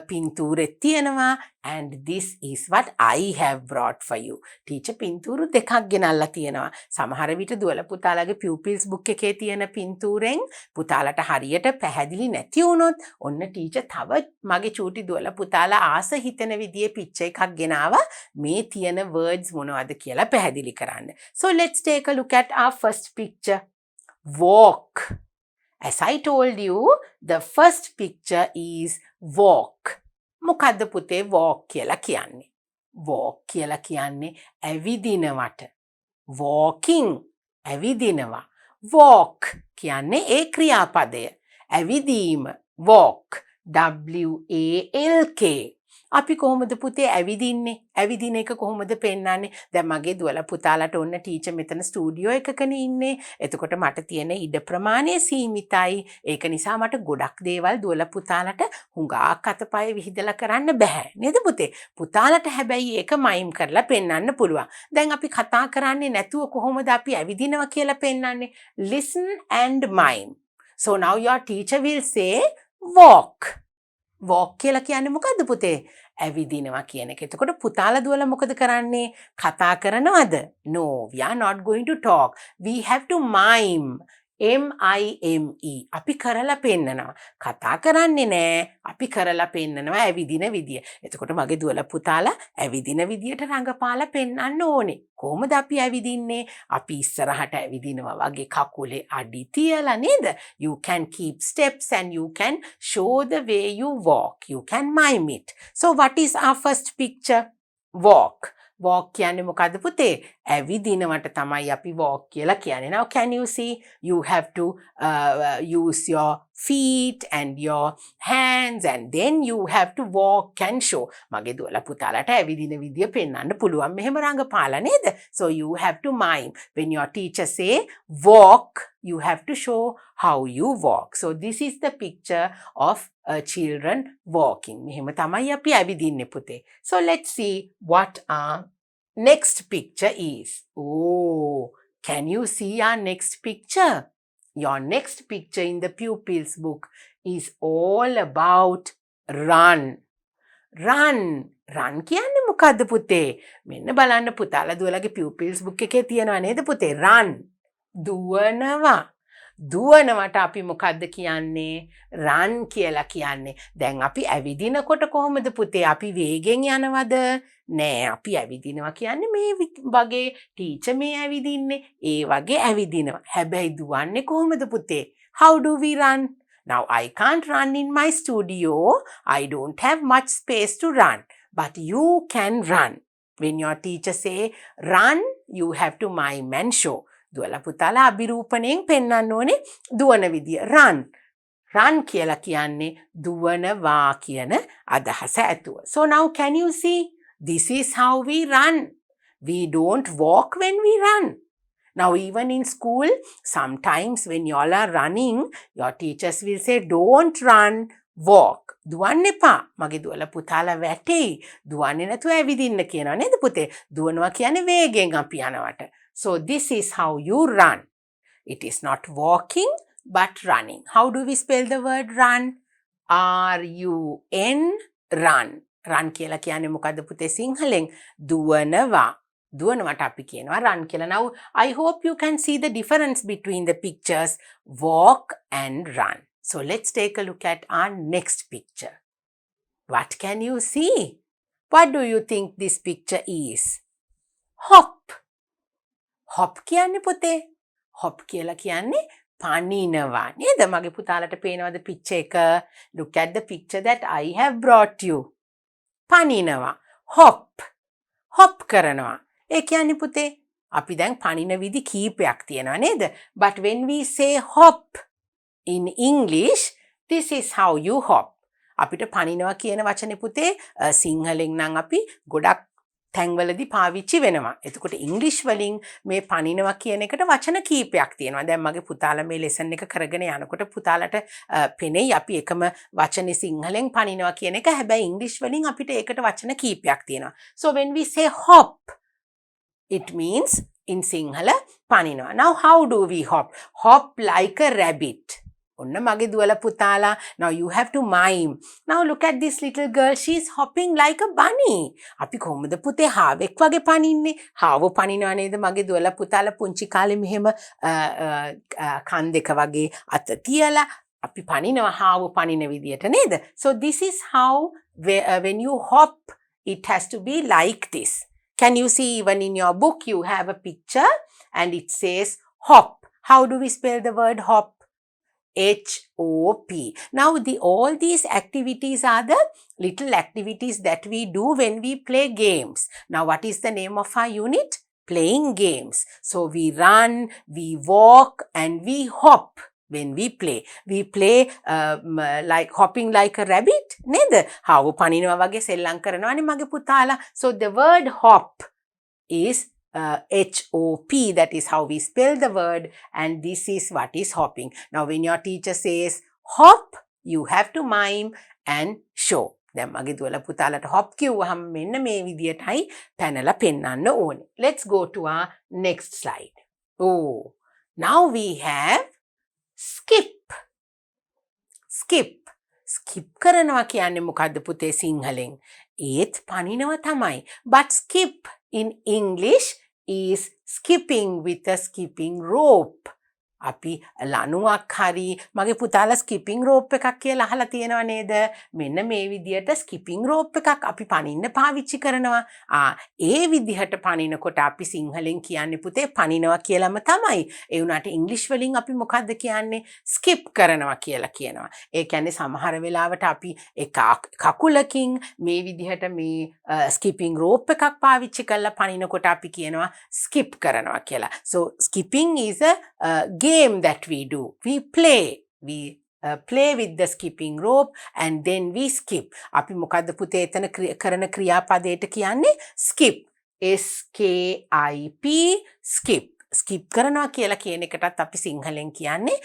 පින්තූරෙත් තියෙනවා and this is what I have brought for you. teacher පින්තූරු දෙකක් ගෙනල්ලා තියෙනවා. සමහර විට දුවලා පුතාලගේ pupils book එකේ තියෙන පින්තූරෙන් පුතාලට හරියට පැහැදිලි නැති වුණොත් ඔන්න teacher තව මගේ චූටි දුවලා පුතාලා ආස හිතන විදිහේ picture එකක් ගෙනාවා මේ තියෙන words මොනවද කියලා පැහැදිලි කරන්න. So let's take a look at our first picture. Walk. As I told you, the first picture is walk. මොකද්ද පුතේ walk කියලා කියන්නේ? Walk කියලා කියන්නේ ඇවිදිනවට. Walking ඇවිදිනවා. Walk කියන්නේ ඒ ක්‍රියාපදය. ඇවිදීම walk. W-A-L-K. අපි කොහොමද පුතේ ඇවිදින්නේ? ඇවිදින එක කොහොමද පෙන්වන්නේ? දැන් මගේ දුවලා පුතාලට ඔන්න ටීචර් මෙතන ස්ටුඩියෝ එකකනේ ඉන්නේ. එතකොට මට තියෙන ඉඩ ප්‍රමාණය සීමිතයි. ඒක නිසා මට ගොඩක් දේවල් දුවලා පුතාලට හුඟක් අතපය විහිදලා කරන්න බෑ. නේද පුතේ? පුතාලට හැබැයි ඒක මයිම් කරලා පෙන්වන්න පුළුවන්. දැන් අපි කතා කරන්නේ නැතුව කොහොමද අපි ඇවිදිනවා කියලා පෙන්වන්නේ? Listen and mime. So now your teacher will say walk. walk කියලා කියන්නේ මොකද්ද පුතේ? ඇවිදිනවා කියන එක. එතකොට පුතාලා දුවලා මොකද කරන්නේ? කතා කරනවද? No, we are not going to talk. We have to mime. M-I-M-E. අපි කරලා පෙන්නනවා. කතා කරන්නේ නෑ. අපි කරලා පෙන්නනවා ඇවිදින විදිය. එතකොට මගේ දුවලා පුතාලා ඇවිදින විදියට රඟපාලා පෙන්වන්න ඕනේ. කොහොමද අපි ඇවිදින්නේ? අපි ඉස්සරහට ඇවිදිනවා වගේ කකුලේ අඩි තියලා නේද? You can keep steps and you can show the way you walk. You can mime it. So what is our first picture? Walk. walk කියන්නේ මොකද්ද පුතේ? ඇවිදිනවට තමයි අපි walk කියලා කියන්නේ. Now can you see? You have to use your feet and your hands and then you have to walk and show. මගේ දුවලා පුතාලට ඇවිදින විදිය පෙන්වන්න පුළුවන් මෙහෙම රඟපාලා නේද? So you have to mime. When your teacher say walk, you have to show how you walk. So this is the picture of children walking. මෙහෙම තමයි අපි ඇවිදින්නේ පුතේ. So let's see what our next picture is. Oh, can you see our next picture? Your next picture in the pupils book is all about run. Run. Run කියන්නේ මොකද්ද පුතේ? මෙන්න බලන්න පුතාලා දුවලාගේ pupils book එකේ තියෙනවා නේද පුතේ? Run. දුවනවා. දුවනවට අපි මොකද්ද කියන්නේ? run කියලා කියන්නේ. දැන් අපි ඇවිදිනකොට කොහොමද පුතේ? අපි වේගෙන් යනවද? නෑ, අපි ඇවිදිනවා කියන්නේ මේ වගේ ටීචර් මේ ඇවිදින්නේ ඒ වගේ ඇවිදිනවා. හැබැයි දුවන්නේ කොහොමද පුතේ? How do we run? Now I can't run in my studio. I don't have much space to run. But you can run. When your teacher say run, you have to mime and show. දුවලා පුතාලා අභිරූපණයෙන් පෙන්වන්න ඕනේ දුවන විදිය. run. run කියලා කියන්නේ දුවනවා කියන අදහස ඇතුව. So now can you see? This is how we run. We don't walk when we run. Now even in school, sometimes when you all are running, your teachers will say, don't run, walk. දුවන්න එපා. මගේ දුවලා පුතාලා වැටෙයි. දුවන්නේ නැතුව ඇවිදින්න කියනවා නේද පුතේ? දුවනවා කියන්නේ වේගෙන් අපි යනවට. So this is how you run. It is not walking but running. How do we spell the word run? R-U-N, run. Run කියලා කියන්නේ මොකද්ද පුතේ සිංහලෙන්? දුවනවා. දුවනවට අපි කියනවා run කියලා. Now I hope you can see the difference between the pictures walk and run. So let's take a look at our next picture. What can you see? What do you think this picture is? Hop. Hop කියන්නේ පුතේ. Hop කියලා කියන්නේ පනිනවා. නේද? මගේ පුතාලට පේනවද picture එක? Look at the picture that I have brought you. පනිනවා. Hop. Hop කරනවා. ඒ කියන්නේ පුතේ අපි දැන් පනින විදි කීපයක් තියෙනවා නේද? But when we say hop in English, this is how you hop. අපිට පනිනවා කියන වචනේ පුතේ සිංහලෙන් නම් අපි ගොඩක් තැන්වලදී පාවිච්චි වෙනවා. එතකොට ඉංග්‍රීසි වලින් මේ පනිනවා කියන එකට වචන කීපයක් තියෙනවා. දැන් මගේ පුතාලා මේ ලෙසන් එක කරගෙන යනකොට පුතාලට පෙනෙයි අපි එකම වචනේ සිංහලෙන් පනිනවා කියන එක. හැබැයි ඉංග්‍රීසි වලින් අපිට ඒකට වචන කීපයක් තියෙනවා. So when we say hop, it means in Sinhala පනිනවා. Now how do we hop? Hop like a rabbit. ඔන්න මගේ දුවල පුතාලා. Now you have to mime. Now look at this little girl. She is hopping like a bunny. අපි කොහොමද පුතේ හාවෙක් වගේ පනින්නේ? හාවෝ පනිනවා නේද? මගේ දුවල පුතාලා පුංචි කාලේ මෙහෙම කන් දෙක වගේ අත තියලා අපි පනිනවා හාවෝ පනින විදියට නේද? So this is how when you hop, it has to be like this. Can you see even in your book you have a picture and it says hop. How do we spell the word hop? H-O-P. Now all these activities are the little activities that we do when we play games. Now what is the name of our unit? Playing games. So we run, we walk and we hop. When we play like hopping like a rabbit නේද? හාව පනිනවා වගේ සෙල්ලම් කරනවානේ මගේ පුතාලා. So the word hop is H-O-P. That is how we spell the word and this is what is hopping. Now when your teacher says hop, you have to mime and show. දැන් මගේ දුවලා පුතාලට hop කිව්වහම මෙන්න මේ විදියටයි පැනලා පෙන්වන්න ඕනේ. Let's go to our next slide. Oh, now we have skip. Skip කරනවා කියන්නේ මොකද්ද පුතේ සිංහලෙන්? ඒත් පනිනවා තමයි. But skip in English is skipping with a skipping rope. අපි ලණුවක් හරි මගේ පුතාලා ස්කිපින් රෝප් එකක් කියලා අහලා තියෙනව නේද? මෙන්න මේ විදියට ස්කිපින් රෝප් එකක් අපි පනින්න පාවිච්චි කරනවා. ඒ විදිහට පනිනකොට අපි සිංහලෙන් කියන්නේ පුතේ පනිනවා කියලාම තමයි. ඒ වුණාට ඉංග්‍රීසි වලින් අපි මොකද්ද කියන්නේ? ස්කිප් කරනවා කියලා කියනවා. ඒ කියන්නේ සමහර වෙලාවට අපි එක කකුලකින් මේ විදිහට මේ ස්කිපින් රෝප් එකක් පාවිච්චි කරලා පනිනකොට අපි කියනවා ස්කිප් කරනවා කියලා. So skipping is a game that we do. We play with the skipping rope and then we skip. අපි මොකද්ද පුතේ එතන කරන ක්‍රියාපදයට කියන්නේ skip. S-K-I-P skip. skip කරනවා කියලා කියන එකටත් අපි සිංහලෙන් කියන්නේ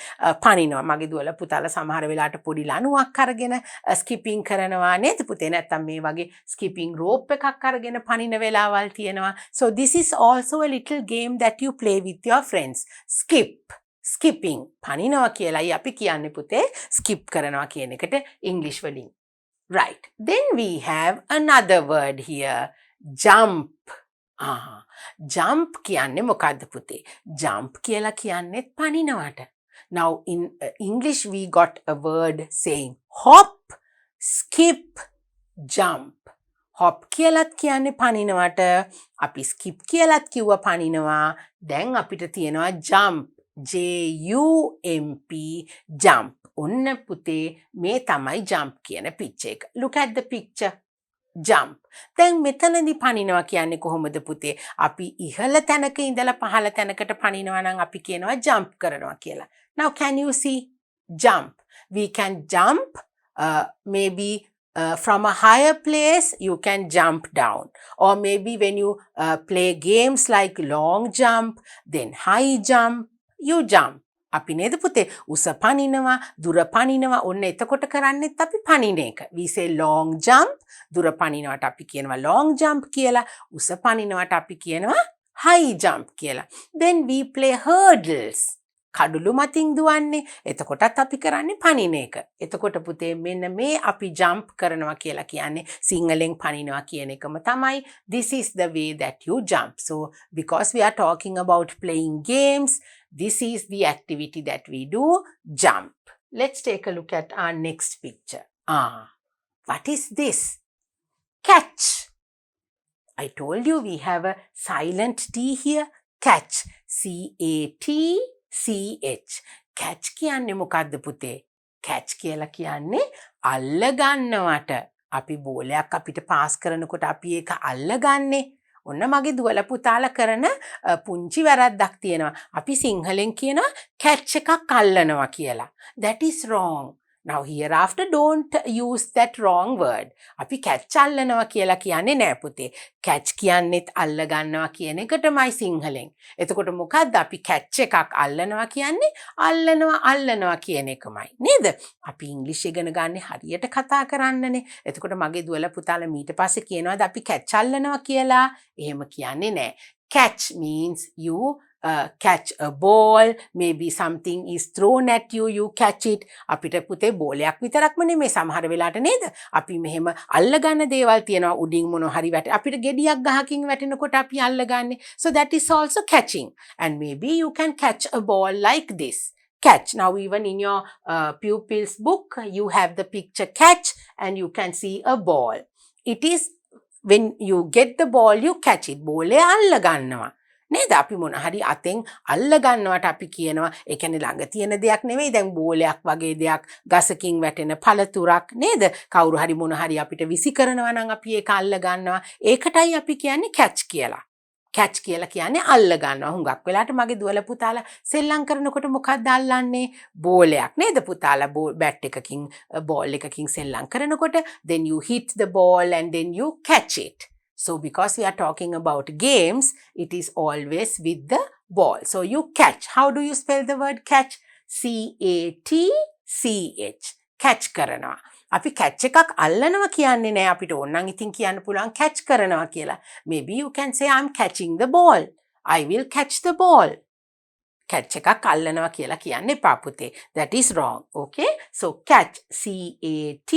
පනිනවා. මගේ දුවල පුතාලා සමහර වෙලාවට පොඩි ලණුවක් අරගෙන ස්කිපින් කරනවා නේද පුතේ? නැත්තම් මේ වගේ ස්කිපින් රෝප් එකක් අරගෙන පනින වෙලාවල් තියෙනවා. So this is also a little game that you play with your friends. Skipping. පනිනවා කියලායි අපි කියන්නේ පුතේ skip කරනවා කියන එකට ඉංග්‍රීසි වලින්. Right. Then we have another word here. Jump. Jump කියන්නේ මොකද්ද පුතේ? Jump කියලා කියන්නේත් පනිනවට. Now in English we got a word saying hop, skip, jump. Hop කියලාත් කියන්නේ පනිනවට. අපි skip කියලාත් කිව්වා පනිනවා. දැන් අපිට තියෙනවා jump. J-U-M-P, jump. ඔන්න පුතේ මේ තමයි jump කියන picture එක. Look at the picture. Jump. දැන් මෙතනදී පනිනවා කියන්නේ කොහොමද පුතේ? අපි ඉහළ තැනක ඉඳලා පහළ තැනකට පනිනවා නම් අපි කියනවා jump කරනවා කියලා. Now can you see jump? We can jump maybe from a higher place you can jump down, or maybe when you play games like long jump, then high jump, you jump. අපි නේද පුතේ උස පනිනවා දුර පනිනවා ඔන්න එතකොට කරන්නේත් අපි පනින එක. We say long jump. දුර පනිනවට අපි කියනවා long jump කියලා. උස පනිනවට අපි කියනවා high jump කියලා. Then we play hurdles. කඩුළු මතින් දුවන්නේ. එතකොටත් අපි කරන්නේ පනින එක. එතකොට පුතේ මෙන්න මේ අපි jump කරනවා කියලා කියන්නේ සිංහලෙන් පනිනවා කියන එකම තමයි. This is the way that you jump. So because we are talking about playing games, this is the activity that we do, jump. Let's take a look at our next picture. What is this? Catch. I told you we have a silent T here. Catch. C-A-T-C-H. Catch කියන්නේ මොකද්ද පුතේ? Catch කියලා කියන්නේ අල්ල ගන්නවට. අපි බෝලයක් අපිට pass කරනකොට අපි ඒක අල්ලගන්නේ. ඔන්න මගේ දුවල පුතාලා කරන පුංචි වැරද්දක් තියෙනවා. අපි සිංහලෙන් කියනවා catch එකක් අල්ලනවා කියලා. That is wrong. Now hereafter don't use that wrong word. අපි catch අල්ලනවා කියලා කියන්නේ නෑ පුතේ. catch කියන්නේත් අල්ල ගන්නවා කියන එකටමයි සිංහලෙන්. එතකොට මොකද්ද අපි catch එකක් අල්ලනවා කියන්නේ අල්ලනවා කියන එකමයි. නේද? අපි ඉංග්‍රීසි ඉගෙන ගන්න හරියට කතා කරන්නනේ. එතකොට මගේ දුවල පුතාලා මීට පස්සේ කියනවාද අපි catch අල්ලනවා කියලා? එහෙම කියන්නේ නෑ. Catch means you catch a ball, maybe something is thrown at you, you catch it. අපිට පුතේ බෝලයක් විතරක්ම නෙමෙයි සමහර වෙලාවට නේද? අපි මෙහෙම අල්ල ගන්න දේවල් තියෙනවා උඩින් මොන හරි අපිට ගෙඩියක් ගහකින් වැටෙනකොට අපි අල්ල ගන්නේ. So that is also catching. And maybe you can catch a ball like this. Catch. Now even in your pupils book, you have the picture catch and you can see a ball. It is when you get the ball, you catch it. බෝලේ අල්ල ගන්නවා. නේද? අපි මොන හරි අතෙන් අල්ල ගන්නවට අපි කියනවා ඒ කියන්නේ ළඟ තියෙන දෙයක් නෙවෙයි දැන් බෝලයක් වගේ දෙයක් ගසකින් වැටෙන පළතුරක් නේද? කවුරු හරි මොන හරි අපිට විසි කරනවා නම් අපි ඒක අල්ල ගන්නවා. ඒකටයි අපි කියන්නේ catch කියලා. catch කියලා කියන්නේ අල්ල ගන්නවා. හුඟක් වෙලාවට මගේ දුවල පුතාලා සෙල්ලම් කරනකොට මොකක්ද අල්ලන්නේ? බෝලයක් නේද පුතාලා බැට් එකකින් බෝල් එකකින් සෙල්ලම් කරනකොට then you hit the ball and then you catch it. So because we are talking about games, it is always with the ball. So you catch. How do you spell the word catch? C-A-T-C-H. Catch කරනවා. අපි catch එකක් අල්ලනවා කියන්නේ නෑ අපිට ඕනනම් ඉතින් කියන්න පුළුවන් catch කරනවා කියලා. Maybe you can say I'm catching the ball. I will catch the ball. catch එකක් අල්ලනවා කියලා කියන්න එපා පුතේ. That is wrong. Okay? So catch. C-A-T-C-H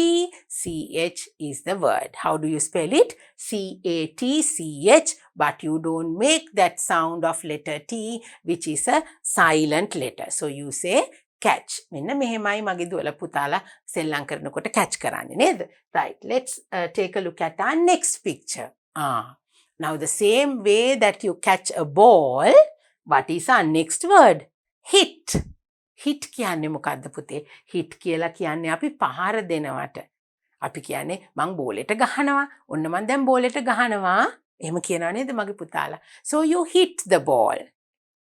is the word. How do you spell it? C-A-T-C-H. But you don't make that sound of letter T, which is a silent letter. So you say catch. මෙන්න මෙහෙමයි මගේ දුවල පුතාලා සෙල්ලම් කරනකොට catch කරන්නේ නේද? Right. Let's take a look at our next picture. Now the same way that you catch a ball, what is our next word? Hit. Hit කියන්නේ මොකද්ද පුතේ? hit කියලා කියන්නේ අපි පහර දෙනවට. අපි කියන්නේ මං බෝලෙට ගහනවා. ඔන්න මං දැන් බෝලෙට ගහනවා. එහෙම කියනවා නේද මගේ පුතාලා? So you hit the ball.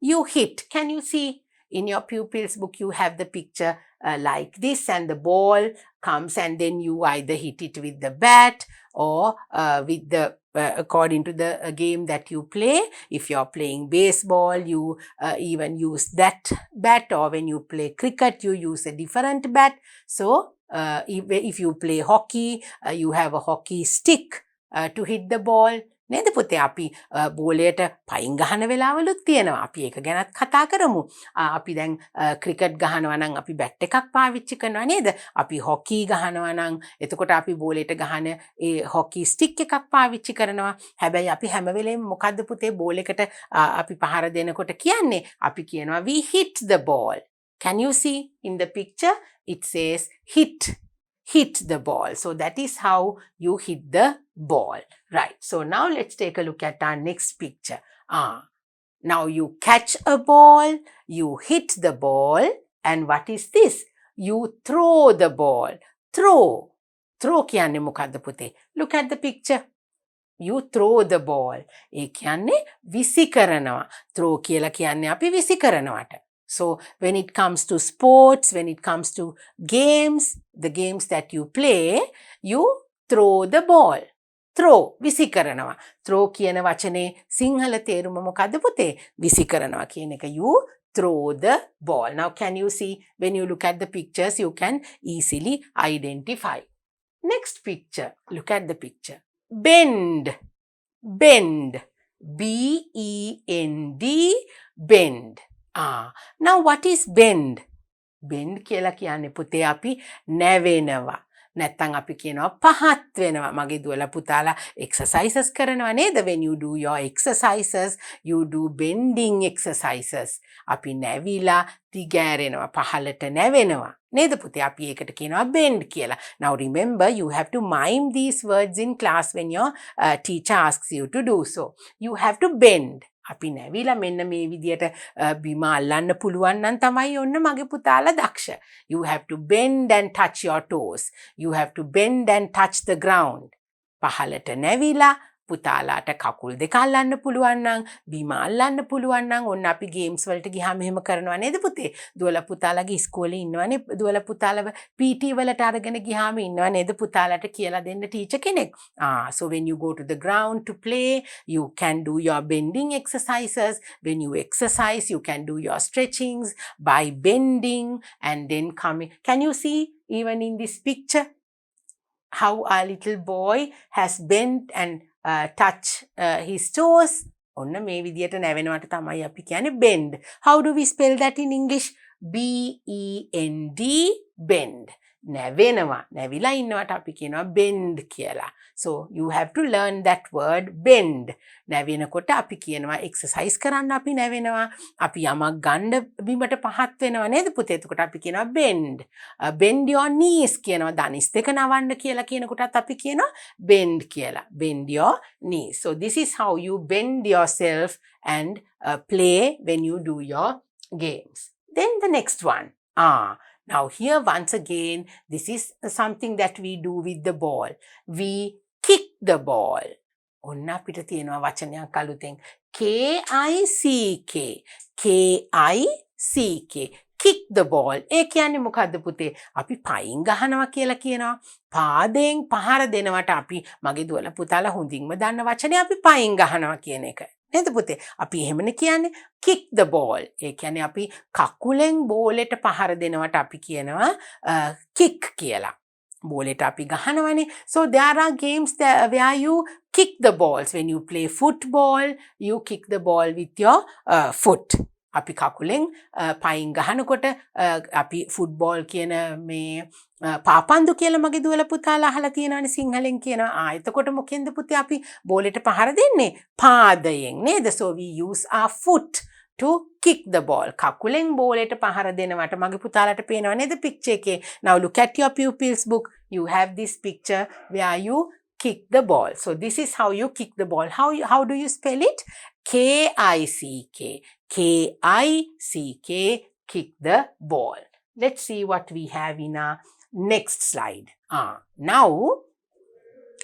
You hit. Can you see? In your pupils book, you have the picture like this, and the ball comes and then you either hit it with the bat or with the according to the game that you play. If you're playing baseball, you even use that bat, or when you play cricket, you use a different bat. So if you play hockey, you have a hockey stick to hit the ball. නේද පුතේ අපි බෝලයට පයින් ගහන වෙලාවලුත් තියෙනවා. අපි ඒක ගැනත් කතා කරමු. අපි දැන් ක්‍රිකට් ගහනවා නම් අපි බැට් එකක් පාවිච්චි කරනවා නේද? අපි හොකි ගහනවා නම් එතකොට අපි බෝලයට ගහන ඒ හොකි ස්ටික් එකක් පාවිච්චි කරනවා. හැබැයි අපි හැම වෙලේම මොකද්ද පුතේ බෝල් එකට අපි පහර දෙනකොට කියන්නේ? අපි කියනවා we hit the ball. Can you see in the picture? It says hit. Hit the ball. So that is how you hit the ball. Right. So now let's take a look at our next picture. Now you catch a ball, you hit the ball, and what is this? You throw the ball. Throw. Throw කියන්නේ මොකද්ද පුතේ? Look at the picture. You throw the ball. ඒ කියන්නේ විසි කරනවා. Throw කියලා කියන්නේ අපි විසි කරනවට. So when it comes to sports, when it comes to games, the games that you play, you throw the ball. Throw, විසි කරනවා. Throw කියන වචනේ සිංහල තේරුම මොකද්ද පුතේ? විසි කරනවා කියන එක. You throw the ball. Now can you see when you look at the pictures, you can easily identify. Next picture. Look at the picture. Bend. Bend. B-E-N-D. Bend. Now what is bend? Bend කියලා කියන්නේ පුතේ අපි නැවෙනවා. නැත්තම් අපි කියනවා පහත් වෙනවා. මගේ දුවලා පුතාලා exercises කරනවා නේද? When you do your exercises, you do bending exercises. අපි නැවිලා දිගෑරෙනවා, පහළට නැවෙනවා. නේද පුතේ? අපි ඒකට කියනවා bend කියලා. Now remember, you have to mime these words in class when your teacher asks you to do so. You have to bend. අපි නැවිලා මෙන්න මේ විදියට බිම අල්ලන්න පුළුවන් නම් තමයි ඔන්න මගේ පුතාලා දක්ෂ. You have to bend and touch your toes. You have to bend and touch the ground. පහළට නැවිලා පුතාලාට කකුල් දෙක අල්ලන්න පුළුවන් නම් බිම අල්ලන්න පුළුවන් නම් ඔන්න අපි ගේම්ස් වලට ගියාම එහෙම කරනවා නේද පුතේ? දුවලා පුතාලාගේ ඉස්කෝලේ ඉන්නවනේ දුවලා පුතාලව PT වලට අරගෙන ගියාම ඉන්නව නේද පුතාලාට කියලා දෙන්න ටීචර් කෙනෙක්. So when you go to the ground to play, you can do your bending exercises. When you exercise, you can do your stretchings by bending and then coming. Can you see even in this picture how a little boy has bent and touch his toes? ඔන්න මේ විදියට නැවෙනවට තමයි අපි කියන්නේ bend. How do we spell that in English? B-E-N-D, bend. නැවෙනවා. නැවිලා ඉන්නවට අපි කියනවා bend කියලා. So you have to learn that word bend. නැවෙනකොට අපි කියනවා exercise කරන්න අපි නැවෙනවා. අපි යමක් ගන්න බිමට පහත් වෙනවා නේද පුතේ? එතකොට අපි කියනවා bend. Bend your knees කියනවා. දනිස් දෙක නවන්න කියලා කියනකොටත් අපි කියනවා bend කියලා. Bend your knees. So this is how you bend yourself and play when you do your games. Then the next one. Now here once again, this is something that we do with the ball. We kick the ball. ඔන්න අපිට තියෙනවා වචනයක් අලුතෙන්. K-I-C-K. K-I-C-K. Kick the ball. ඒ කියන්නේ මොකද්ද පුතේ? අපි පයින් ගහනවා කියලා කියනවා. පාදයෙන් පහර දෙනවට අපි මගේ දුවලා පුතාලා හොඳින්ම දන්න වචනේ අපි පයින් ගහනවා කියන එක. නේද පුතේ? අපි එහෙමනේ කියන්නේ kick the ball. ඒ කියන්නේ අපි කකුලෙන් බෝලෙට පහර දෙනවට අපි කියනවා kick කියලා. බෝලෙට අපි ගහනවනේ. So there are games where you kick the balls. When you play football, you kick the ball with your foot. අපි කකුලෙන් පයින් ගහනකොට අපි ෆුට්බෝල් කියන මේ පාපන්දු කියලා මගේ දුවලා පුතාලා අහලා තියෙනවනේ සිංහලෙන් කියනවා. එතකොට මොකෙන්ද පුතේ අපි බෝලෙට පහර දෙන්නේ? පාදයෙන් නේද? So we use our foot to kick the ball. කකුලෙන් බෝලෙට පහර දෙනවට මගේ පුතාලාට පේනව නේද picture එකේ? Now look at your pupils book. You have this picture where you kick the ball. So this is how you kick the ball. How do you spell it? K-I-C-K. K-I-C-K, kick the ball. Let's see what we have in our next slide. Now,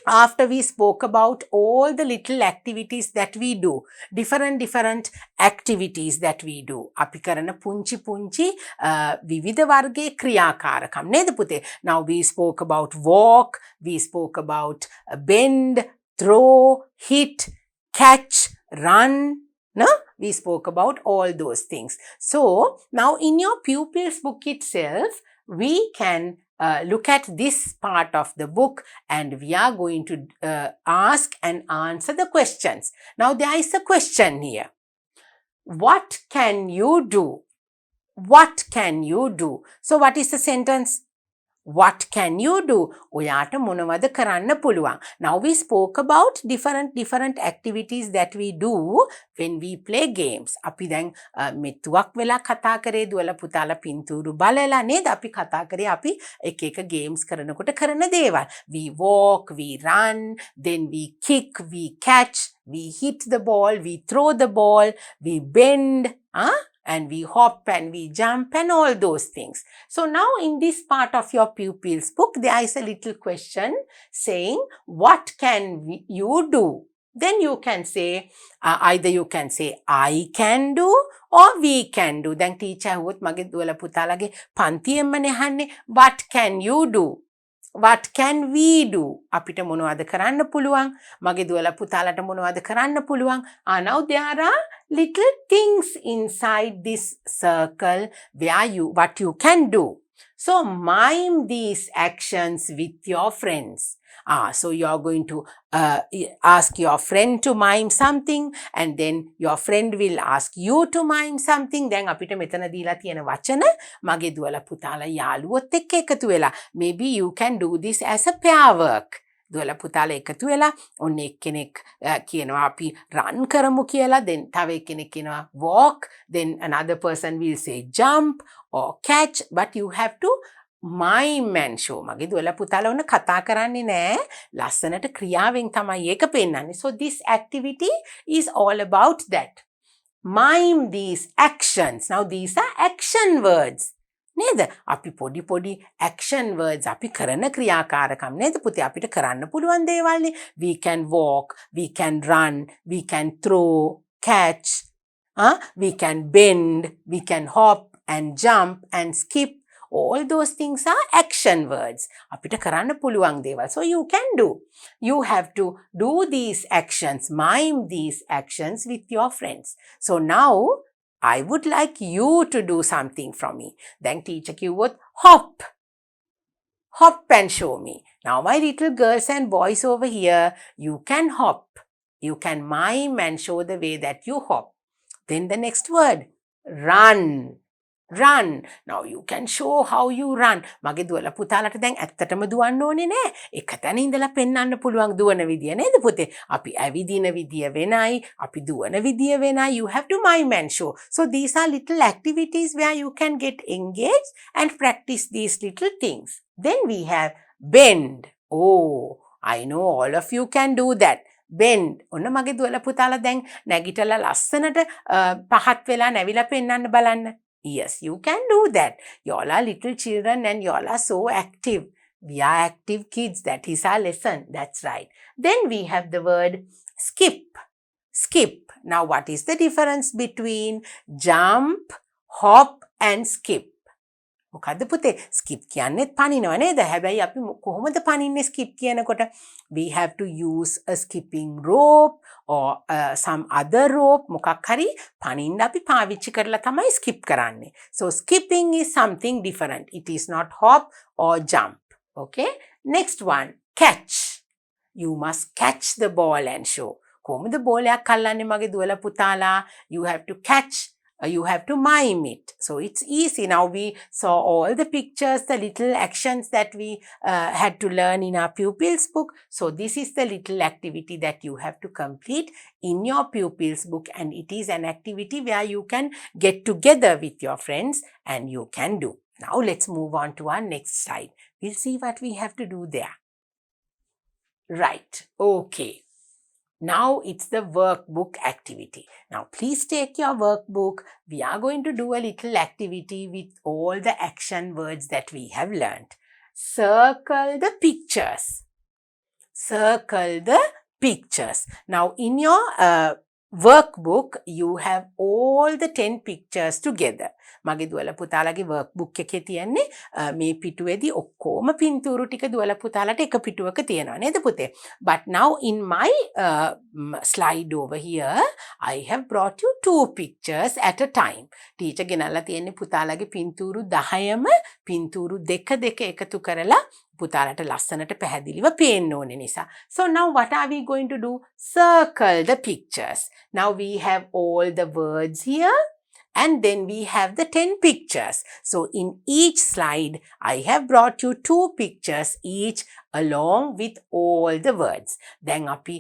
after we spoke about all the little activities that we do, different activities that we do. අපි කරන පුංචි විවිධ වර්ගයේ ක්‍රියාකාරකම් නේද පුතේ? Now we spoke about walk, we spoke about bend, throw, hit, catch, run. No? We spoke about all those things. So now in your pupils book itself, we can look at this part of the book and we are going to ask and answer the questions. Now there is a question here. What can you do? What can you do? So what is the sentence? What can you do? ඔයාට මොනවද කරන්න පුළුවන්? Now we spoke about different activities that we do when we play games. අපි දැන් මෙතුවක් වෙලා කතා කරේ දුවලා පුතාලා පින්තූරු බලලා නේද? අපි කතා කරේ අපි එක games කරනකොට කරන දේවල්. We walk, we run, then we kick, we catch, we hit the ball, we throw the ball, we bend, and we hop and we jump and all those things. So now in this part of your pupils book, there is a little question saying, what can you do? Then you can say, either you can say, I can do or we can do. Then teacher would mage duwala putalage pantiyemma nehanne, what can you do? What can we do? අපිට මොනවද කරන්න පුළුවන්? මගේ දුවලා පුතාලට මොනවද කරන්න පුළුවන්? Now there are little things inside this circle where what you can do. So mime these actions with your friends. So you're going to ask your friend to mime something, and then your friend will ask you to mime something. Then අපිට මෙතන දීලා තියෙන වචන මගේ දුවලා පුතාලා යාළුවොත් එක්ක එකතු වෙලා. Maybe you can do this as a pair work. දුවලා පුතාලා එකතු වෙලා ඔන්න එක්කෙනෙක් කියනවා අපි run කරමු කියලා, then තව එක්කෙනෙක් කියනවා walk, then another person will say jump or catch, but you have to mime and show. මගේ දුවලා පුතාලා ඔන්න කතා කරන්නේ නෑ, ලස්සනට ක්‍රියාවෙන් තමයි ඒක පෙන්නන්නේ. So this activity is all about that. Mime these actions. Now these are action words. නේද? අපි පොඩි action words අපි කරන ක්‍රියාකාරකම් නේද පුතේ? අපිට කරන්න පුළුවන් දේවල්නේ. We can walk, we can run, we can throw, catch, we can bend, we can hop and jump and skip. All those things are action words. අපිට කරන්න පුළුවන් දේවල්. So you can do. You have to do these actions, mime these actions with your friends. So now I would like you to do something from me. Then teacher කිව්වොත් hop. Hop and show me. Now my little girls and boys over here, you can hop. You can mime and show the way that you hop. Then the next word, run. Run. Now you can show how you run. මගේ දුවලා පුතාලට දැන් ඇත්තටම දුවන්න ඕනේ නෑ. එක තැන ඉඳලා පෙන්වන්න පුළුවන් දුවන විදිය නේද පුතේ? අපි ඇවිදින විදිය වෙනයි, අපි දුවන විදිය වෙනයි. You have to mime and show. So these are little activities where you can get engaged and practice these little things. Then we have bend. Oh, I know all of you can do that. Bend. ඔන්න මගේ දුවලා පුතාලා දැන් නැගිටලා ලස්සනට පහත් වෙලා නැවිලා පෙන්වන්න බලන්න. Yes, you can do that. You all are little children and you all are so active. We are active kids. That is our lesson. That's right. Then we have the word skip. Skip. Now what is the difference between jump, hop and skip? මොකද්ද පුතේ? skip කියන්නේත් පනිනව නේද? හැබැයි අපි කොහොමද පනින්නේ skip කියනකොට? We have to use a skipping rope or some other rope. මොකක් හරි පනින්න අපි පාවිච්චි කරලා තමයි skip කරන්නේ. So skipping is something different. It is not hop or jump. Okay? Next one, catch. You must catch the ball and show. කොහොමද බෝලයක් අල්ලන්නේ මගේ දුවලා පුතාලා? You have to catch. You have to mime it. So it's easy. Now we saw all the pictures, the little actions that we had to learn in our pupils book. So this is the little activity that you have to complete in your pupils book, and it is an activity where you can get together with your friends and you can do. Now let's move on to our next slide. We'll see what we have to do there. Right. Okay. Now it's the workbook activity. Now please take your workbook. We are going to do a little activity with all the action words that we have learned. Circle the pictures. Circle the pictures. Now in your workbook, you have all the 10 pictures together. මගේ දුවලා පුතාලගේ workbook එකේ තියෙන්නේ මේ පිටුවේදී ඔක්කොම පින්තූරු ටික දුවලා පුතාලට එක පිටුවක තියෙනවා නේද පුතේ? But now in my slide over here, I have brought you 2 pictures at a time. Teacher ගෙනල්ලා තියෙන්නේ පුතාලගේ පින්තූරු 10ම පින්තූරු දෙක දෙක එකතු කරලා පුතාලට ලස්සනට පැහැදිලිව පේන්න ඕනේ නිසා. So now what are we going to do? Circle the pictures. Now we have all the words here. And then we have the 10 pictures. So in each slide, I have brought you 2 pictures each along with all the words. Then api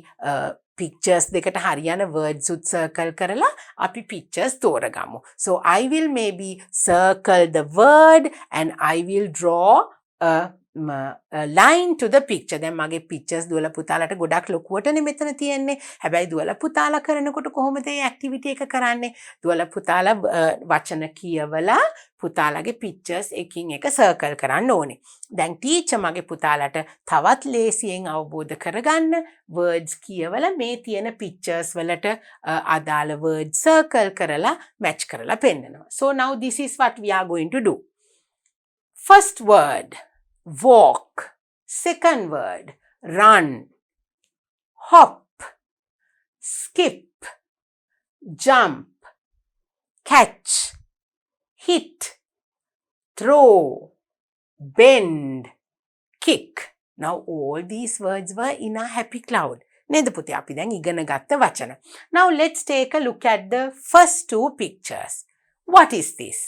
pictures දෙකට හරියන words උත් circle කරලා අපි pictures තෝරගමු. So I will maybe circle the word and I will draw a line to the picture. දැන් මගේ pictures දුවලා පුතාලට ගොඩක් ලොකුවටනේ මෙතන තියෙන්නේ. හැබැයි දුවලා පුතාලා කරනකොට කොහොමද මේ activity එක කරන්නේ? දුවලා පුතාලා වචන කියවලා පුතාලගේ pictures එකින් එක circle කරන්න ඕනේ. දැන් teacher මගේ පුතාලට තවත් ලේසියෙන් අවබෝධ කරගන්න words කියවලා මේ තියෙන pictures වලට අදාළ words circle කරලා match කරලා පෙන්නනවා. So now this is what we are going to do. First word, walk. Second word, run. Hop. Skip. Jump. Catch. Hit. Throw. bend, kick. Now all these words were in a happy cloud. නේද පුතේ අපි දැන් ඉගෙන ගත්ත වචන. Now let's take a look at the first two pictures. What is this?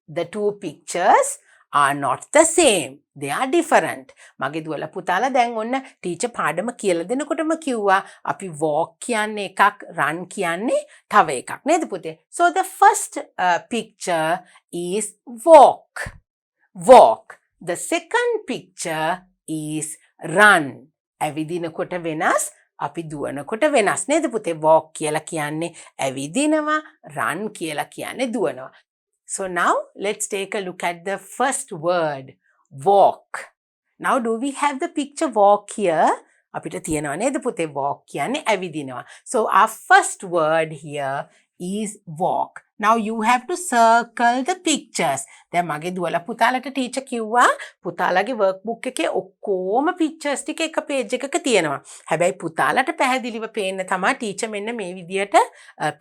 The two pictures are not the same. They are different. මගේ දුවලා පුතාලා දැන් ඔන්න ටීචර් පාඩම කියලා දෙනකොටම කිව්වා අපි walk කියන්නේ එකක් run කියන්නේ තව එකක් නේද පුතේ? So the first picture is walk. Walk. The second picture is run. ඇවිදිනකොට වෙනස් අපි දුවනකොට වෙනස් නේද පුතේ? walk කියලා කියන්නේ ඇවිදිනවා, run කියලා කියන්නේ දුවනවා. So now let's take a look at the first word, walk. Now do we have the picture walk here? අපිට තියෙනවා නේද පුතේ walk කියන්නේ ඇවිදිනවා. So our first word here is walk. Now you have to circle the pictures. දැන් මගේ දුවලා පුතාලට ටීචර් කිව්වා පුතාලගේ workbook එකේ ඔක්කොම pictures ටික එක page එකක තියෙනවා. හැබැයි පුතාලට පැහැදිලිව පේන්න තමයි ටීචර් මෙන්න මේ විදියට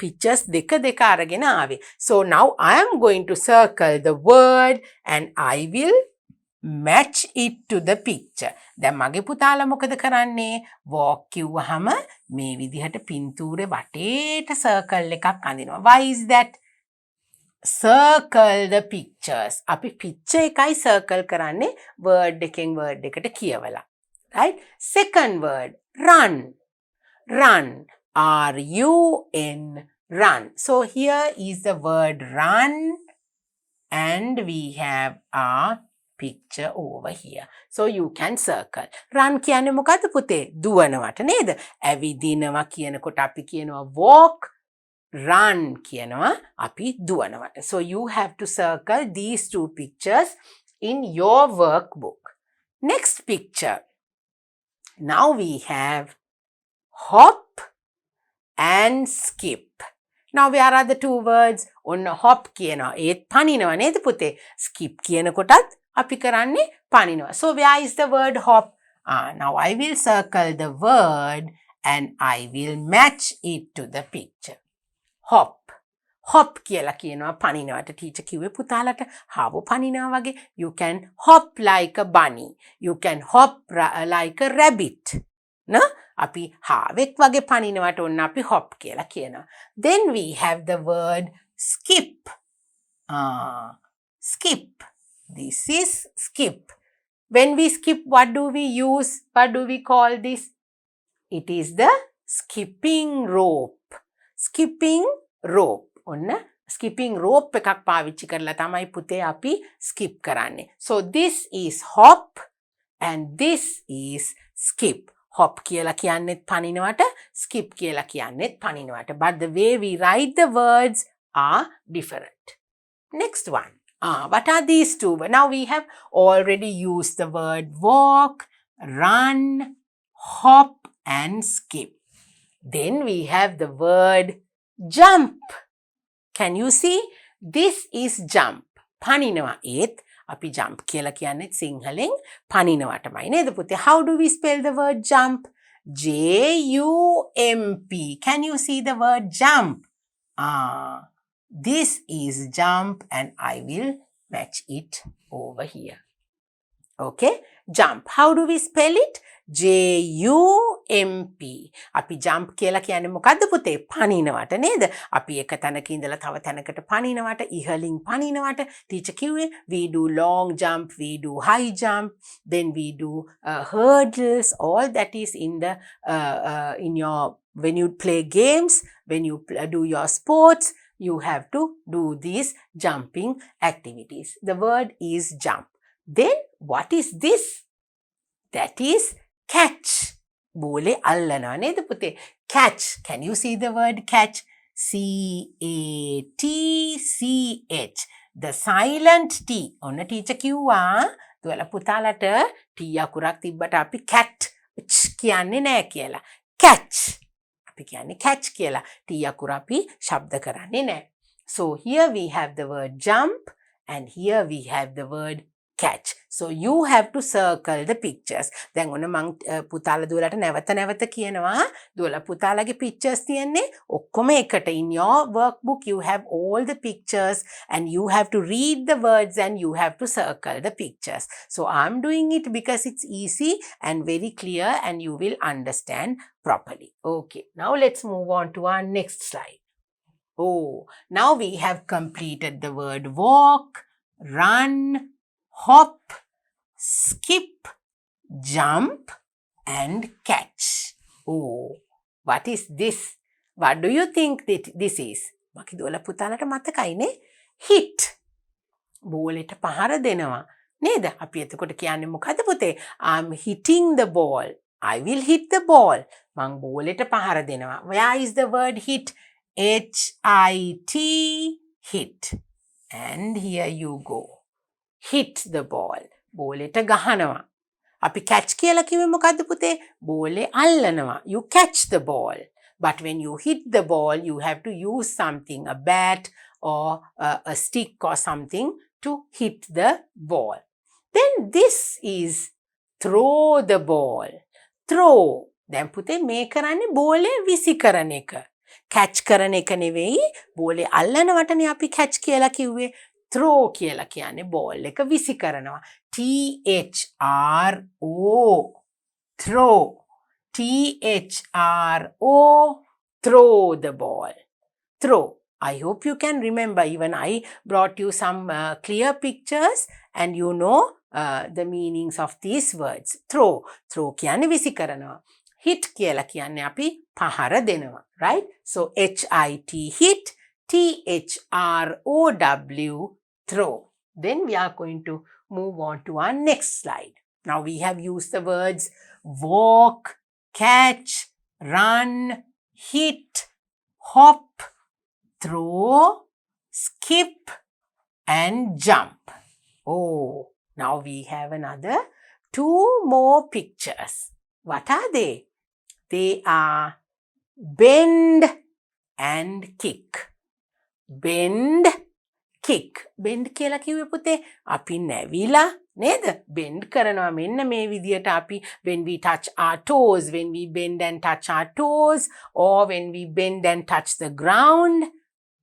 pictures දෙක අරගෙන ආවේ. So now I am going to circle the word and I will match it to the picture. දැන් මගේ පුතාලා මොකද කරන්නේ? walk කිව්වහම මේ විදිහට පින්තූරේ වටේට circle එකක් අඳිනවා. Why is that? Circle the pictures. අපි picture එකයි circle කරන්නේ word එකෙන් word එකට කියවලා. Right? Second word, run. Run. R-U-N. Run. So here is the word run and we have our picture over here. So you can circle. Run කියන්නේ මොකද්ද පුතේ? දුවනවට නේද? ඇවිදිනවා කියනකොට අපි කියනවා walk. Run කියනවා අපි දුවනවට. So you have to circle these two pictures in your workbook. Next picture. Now we have hop and skip. Now where are the two words? ඔන්න hop කියනවා ඒත් පනිනවා නේද පුතේ? skip කියනකොටත් අපි කරන්නේ පනිනවා. So where is the word hop? Now I will circle the word and I will match it to the picture. Hop. Hop කියලා කියනවා පනිනවට. Teacher කිව්වේ පුතාලට හාව පනිනවා වගේ. You can hop like a bunny. You can hop like a rabbit. න? අපි හාවෙක් වගේ පනිනවට ඔන්න අපි hop කියලා කියනවා. Then we have the word skip. Skip. This is skip. When we skip, what do we use? What do we call this? It is the skipping rope. Skipping rope. ඔන්න skipping rope එකක් පාවිච්චි කරලා තමයි පුතේ අපි skip කරන්නේ. So this is hop and this is skip. Hop කියලා කියන්නේත් පනිනවට, skip කියලා කියන්නේත් පනිනවට. But the way we write the words are different. Next one. What are these two? Now we have already used the word walk, run, hop and skip. Then we have the word jump. Can you see? This is jump. පනිනවා ඒත් අපි jump කියලා කියන්නේ සිංහලෙන් පනිනවටමයි නේද පුතේ? How do we spell the word jump? J-U-M-P. Can you see the word jump? This is jump and I will match it over here. Okay? Jump. How do we spell it? J-U-M-P. අපි jump කියලා කියන්නේ මොකද්ද පුතේ? පනිනවට නේද? අපි එක තැනක ඉඳලා තව තැනකට පනිනවට, ඉහළින් පනිනවට. ටීචර් කිව්වේ we do long jump, we do high jump, then we do hurdles. All that is in the in your when you play games, when you do your sports, you have to do these jumping activities. The word is jump. Then what is this? That is catch. බෝලේ අල්ලනවා නේද පුතේ? Catch. Can you see the word catch? C-A-T-C-H. The silent T. ඔන්න teacher කිව්වා දුවලා පුතාලට T අකුරක් තිබ්බට අපි cat කියන්නේ නෑ කියලා. Catch. අපි කියන්නේ catch කියලා. T අකුර අපි ශබ්ද කරන්නේ නෑ. So here we have the word jump and here we have the word catch. So you have to circle the pictures. දැන් ඔන්න මං පුතාලා දුවලාට නැවත කියනවා දුවලා පුතාලාගේ pictures තියන්නේ ඔක්කොම එකට. In your workbook you have all the pictures and you have to read the words and you have to circle the pictures. So I'm doing it because it's easy and very clear and you will understand properly. Okay, now let's move on to our next slide. Oh, now we have completed the word walk, run, hop, skip, jump, and catch. Oh, what is this? What do you think that this is? මගේ දුවලා පුතාලට මතකයිනේ? Hit. බෝලෙට පහර දෙනවා. නේද? අපි එතකොට කියන්නේ මොකද පුතේ? I'm hitting the ball. I will hit the ball. මං බෝලෙට පහර දෙනවා. Where is the word hit? H-I-T, hit. And here you go. Hit the ball. බෝලෙට ගහනවා. අපි catch කියලා කිව්වේ මොකද්ද පුතේ? බෝලේ අල්ලනවා. You catch the ball. But when you hit the ball, you have to use something, a bat or a stick or something to hit the ball. Then this is throw the ball. Throw. දැන් පුතේ මේ කරන්නේ බෝලේ විසි කරන එක. catch කරන එක නෙවෙයි. බෝලේ අල්ලනවටනේ අපි catch කියලා කිව්වේ. throw කියලා කියන්නේ ball එක විසි කරනවා. T-H-R-O. throw. T-H-R-O. throw the ball. Throw. I hope you can remember. Even I brought you some clear pictures and you know the meanings of these words. Throw. Throw කියන්නේ විසි කරනවා. Hit කියලා කියන්නේ අපි පහර දෙනවා. Right? So H-I-T hit. T-H-R-O-W throw. Then we are going to move on to our next slide. Now we have used the words walk, catch, run, hit, hop, throw, skip, and jump. Oh, now we have another 2 more pictures. What are they? They are bend and kick. Bend, kick. Bend කියලා කිව්වේ පුතේ අපි නැවිලා නේද? Bend කරනවා මෙන්න මේ විදියට අපි when we touch our toes, when we bend and touch our toes, or when we bend and touch the ground,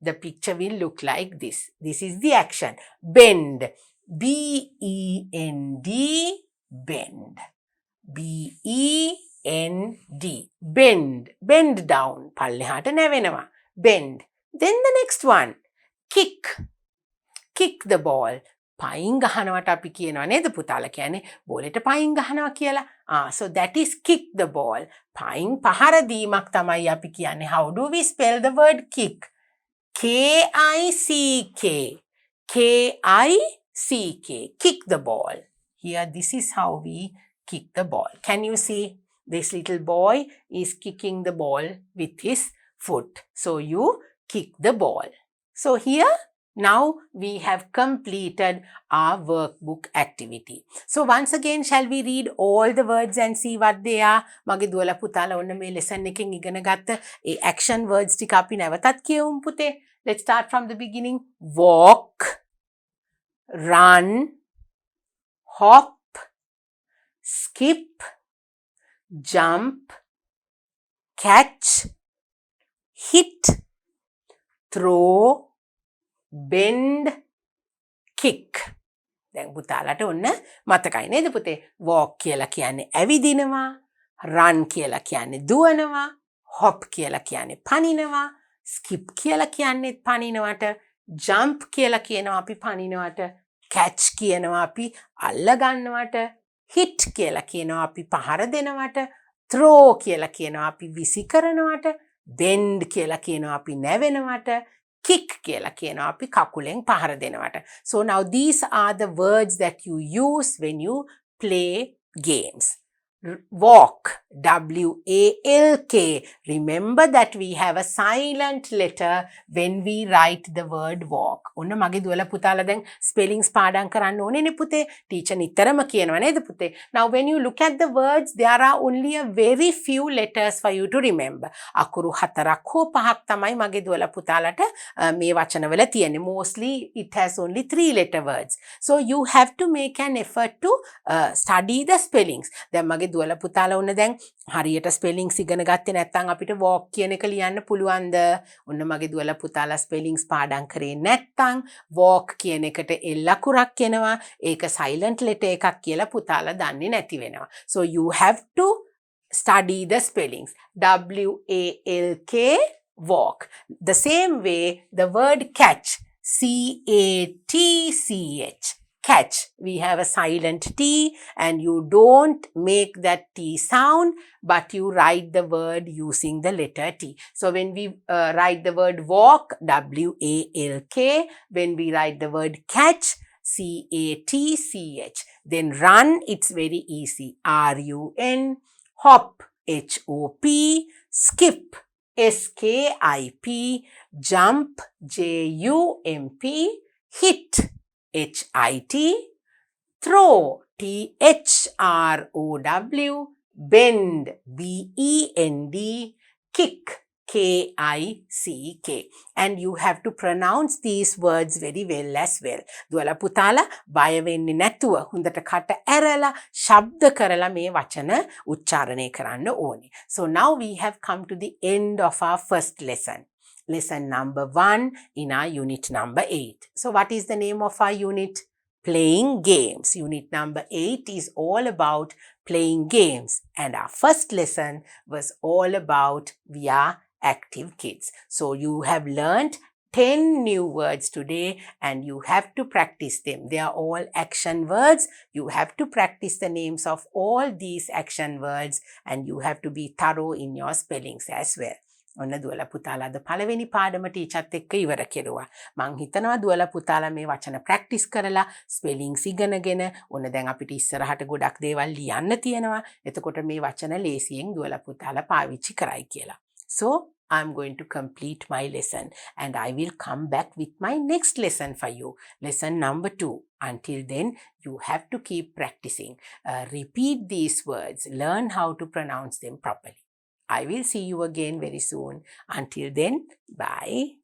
the picture will look like this. This is the action. Bend. B-E-N-D. Bend. B-E-N-D. Bend. Bend down. පල්ලෙහාට නැවෙනවා. Bend. Then the next one. Kick. Kick the ball. පයින් ගහනවට අපි කියනවා නේද පුතාලා කියන්නේ බෝලෙට පයින් ගහනවා කියලා. So that is kick the ball. පයින් පහර දීමක් තමයි අපි කියන්නේ. How do we spell the word kick? K-I-C-K. K-I-C-K. Kick the ball. Here this is how we kick the ball. Can you see? This little boy is kicking the ball with his foot. So you kick the ball. So here now we have completed our workbook activity. So once again shall we read all the words and see what they are? මගේ දුවලා පුතාලා ඔන්න මේ lesson එකෙන් ඉගෙන ගත්ත ඒ action words ටික අපි නැවතත් කියවමු පුතේ. Let's start from the beginning. Walk, run, hop, skip, jump, catch, hit, throw, bend, kick. දැන් පුතාලට ඔන්න මතකයි නේද පුතේ? walk කියලා කියන්නේ ඇවිදිනවා, run කියලා කියන්නේ දුවනවා, hop කියලා කියන්නේ පනිනවා, skip කියලා කියන්නේ පනිනවට, jump කියලා කියනවා අපි පනිනවට, catch කියනවා අපි අල්ල ගන්නවට, hit කියලා කියනවා අපි පහර දෙනවට, throw කියලා කියනවා අපි විසි කරනවට, bend කියලා කියනවා අපි නැවෙනවට, kick කියලා කියනවා අපි කකුලෙන් පහර දෙනවට. So now these are the words that you use when you play games. walk, W-A-L-K. Remember that we have a silent letter when we write the word walk. ඔන්න මගේ දුවලා පුතාලා දැන් spellings පාඩම් කරන්න ඕනේ නේ පුතේ. Teacher නිතරම කියනවා නේද පුතේ? Now when you look at the words, there are only a very few letters for you to remember. අකුරු 4ක් හෝ 5ක් තමයි මගේ දුවලා පුතාලට මේ වචනවල තියෙන්නේ. Mostly it has only 3 letter words. So you have to make an effort to study the spellings. දැන් මගේ දුවලා පුතාලා ඔන්න දැන් හරියට spellings ඉගෙන ගත්තේ නැත්නම් අපිට walk කියන එක ලියන්න පුළුවන්ද? ඔන්න මගේ දුවලා පුතාලා spellings පාඩම් කරේ නැත්නම් walk කියන එකට L අකුරක් එනවා. ඒක silent letter එකක් කියලා පුතාලා දන්නේ නැති වෙනවා. So you have to study the spellings. W-A-L-K, walk. The same way, the word catch, C-A-T-C-H. Catch. We have a silent T and you don't make that T sound, but you write the word using the letter T. So when we write the word walk, W-A-L-K, when we write the word catch, C-A-T-C-H. Then run, it's very easy. R-U-N, hop, H-O-P, skip, S-K-I-P, jump, J-U-M-P, hit, H-I-T, throw, T-H-R-O-W, bend, B-E-N-D, kick, K-I-C-K. And you have to pronounce these words very well as well. දුවලා පුතාලා බය වෙන්නේ නැතුව හොඳට කට ඇරලා ශබ්ද කරලා මේ වචන උච්චාරණය කරන්න ඕනේ. So now we have come to the end of our first lesson. Lesson number 1 in our unit number 8. So what is the name of our unit? Playing games. Unit number 8 is all about playing games. And our first lesson was all about we are active kids. So you have learned 10 new words today and you have to practice them. They are all action words. You have to practice the names of all these action words and you have to be thorough in your spellings as well. ඔන්න දුවලා පුතාලා අද පළවෙනි පාඩම ටීචර්ත් එක්ක ඉවර කෙරුවා. මං හිතනවා දුවලා පුතාලා මේ වචන ප්‍රැක්ටිස් කරලා ස්පෙලිංස් ඉගෙනගෙන ඔන්න දැන් අපිට ඉස්සරහට ගොඩක් දේවල් ලියන්න තියෙනවා. එතකොට මේ වචන ලේසියෙන් දුවලා පුතාලා පාවිච්චි කරයි කියලා. So I'm going to complete my lesson and I will come back with my next lesson for you. Lesson number 2. Until then, you have to keep practicing. Repeat these words. Learn how to pronounce them properly. I will see you again very soon. Until then, bye.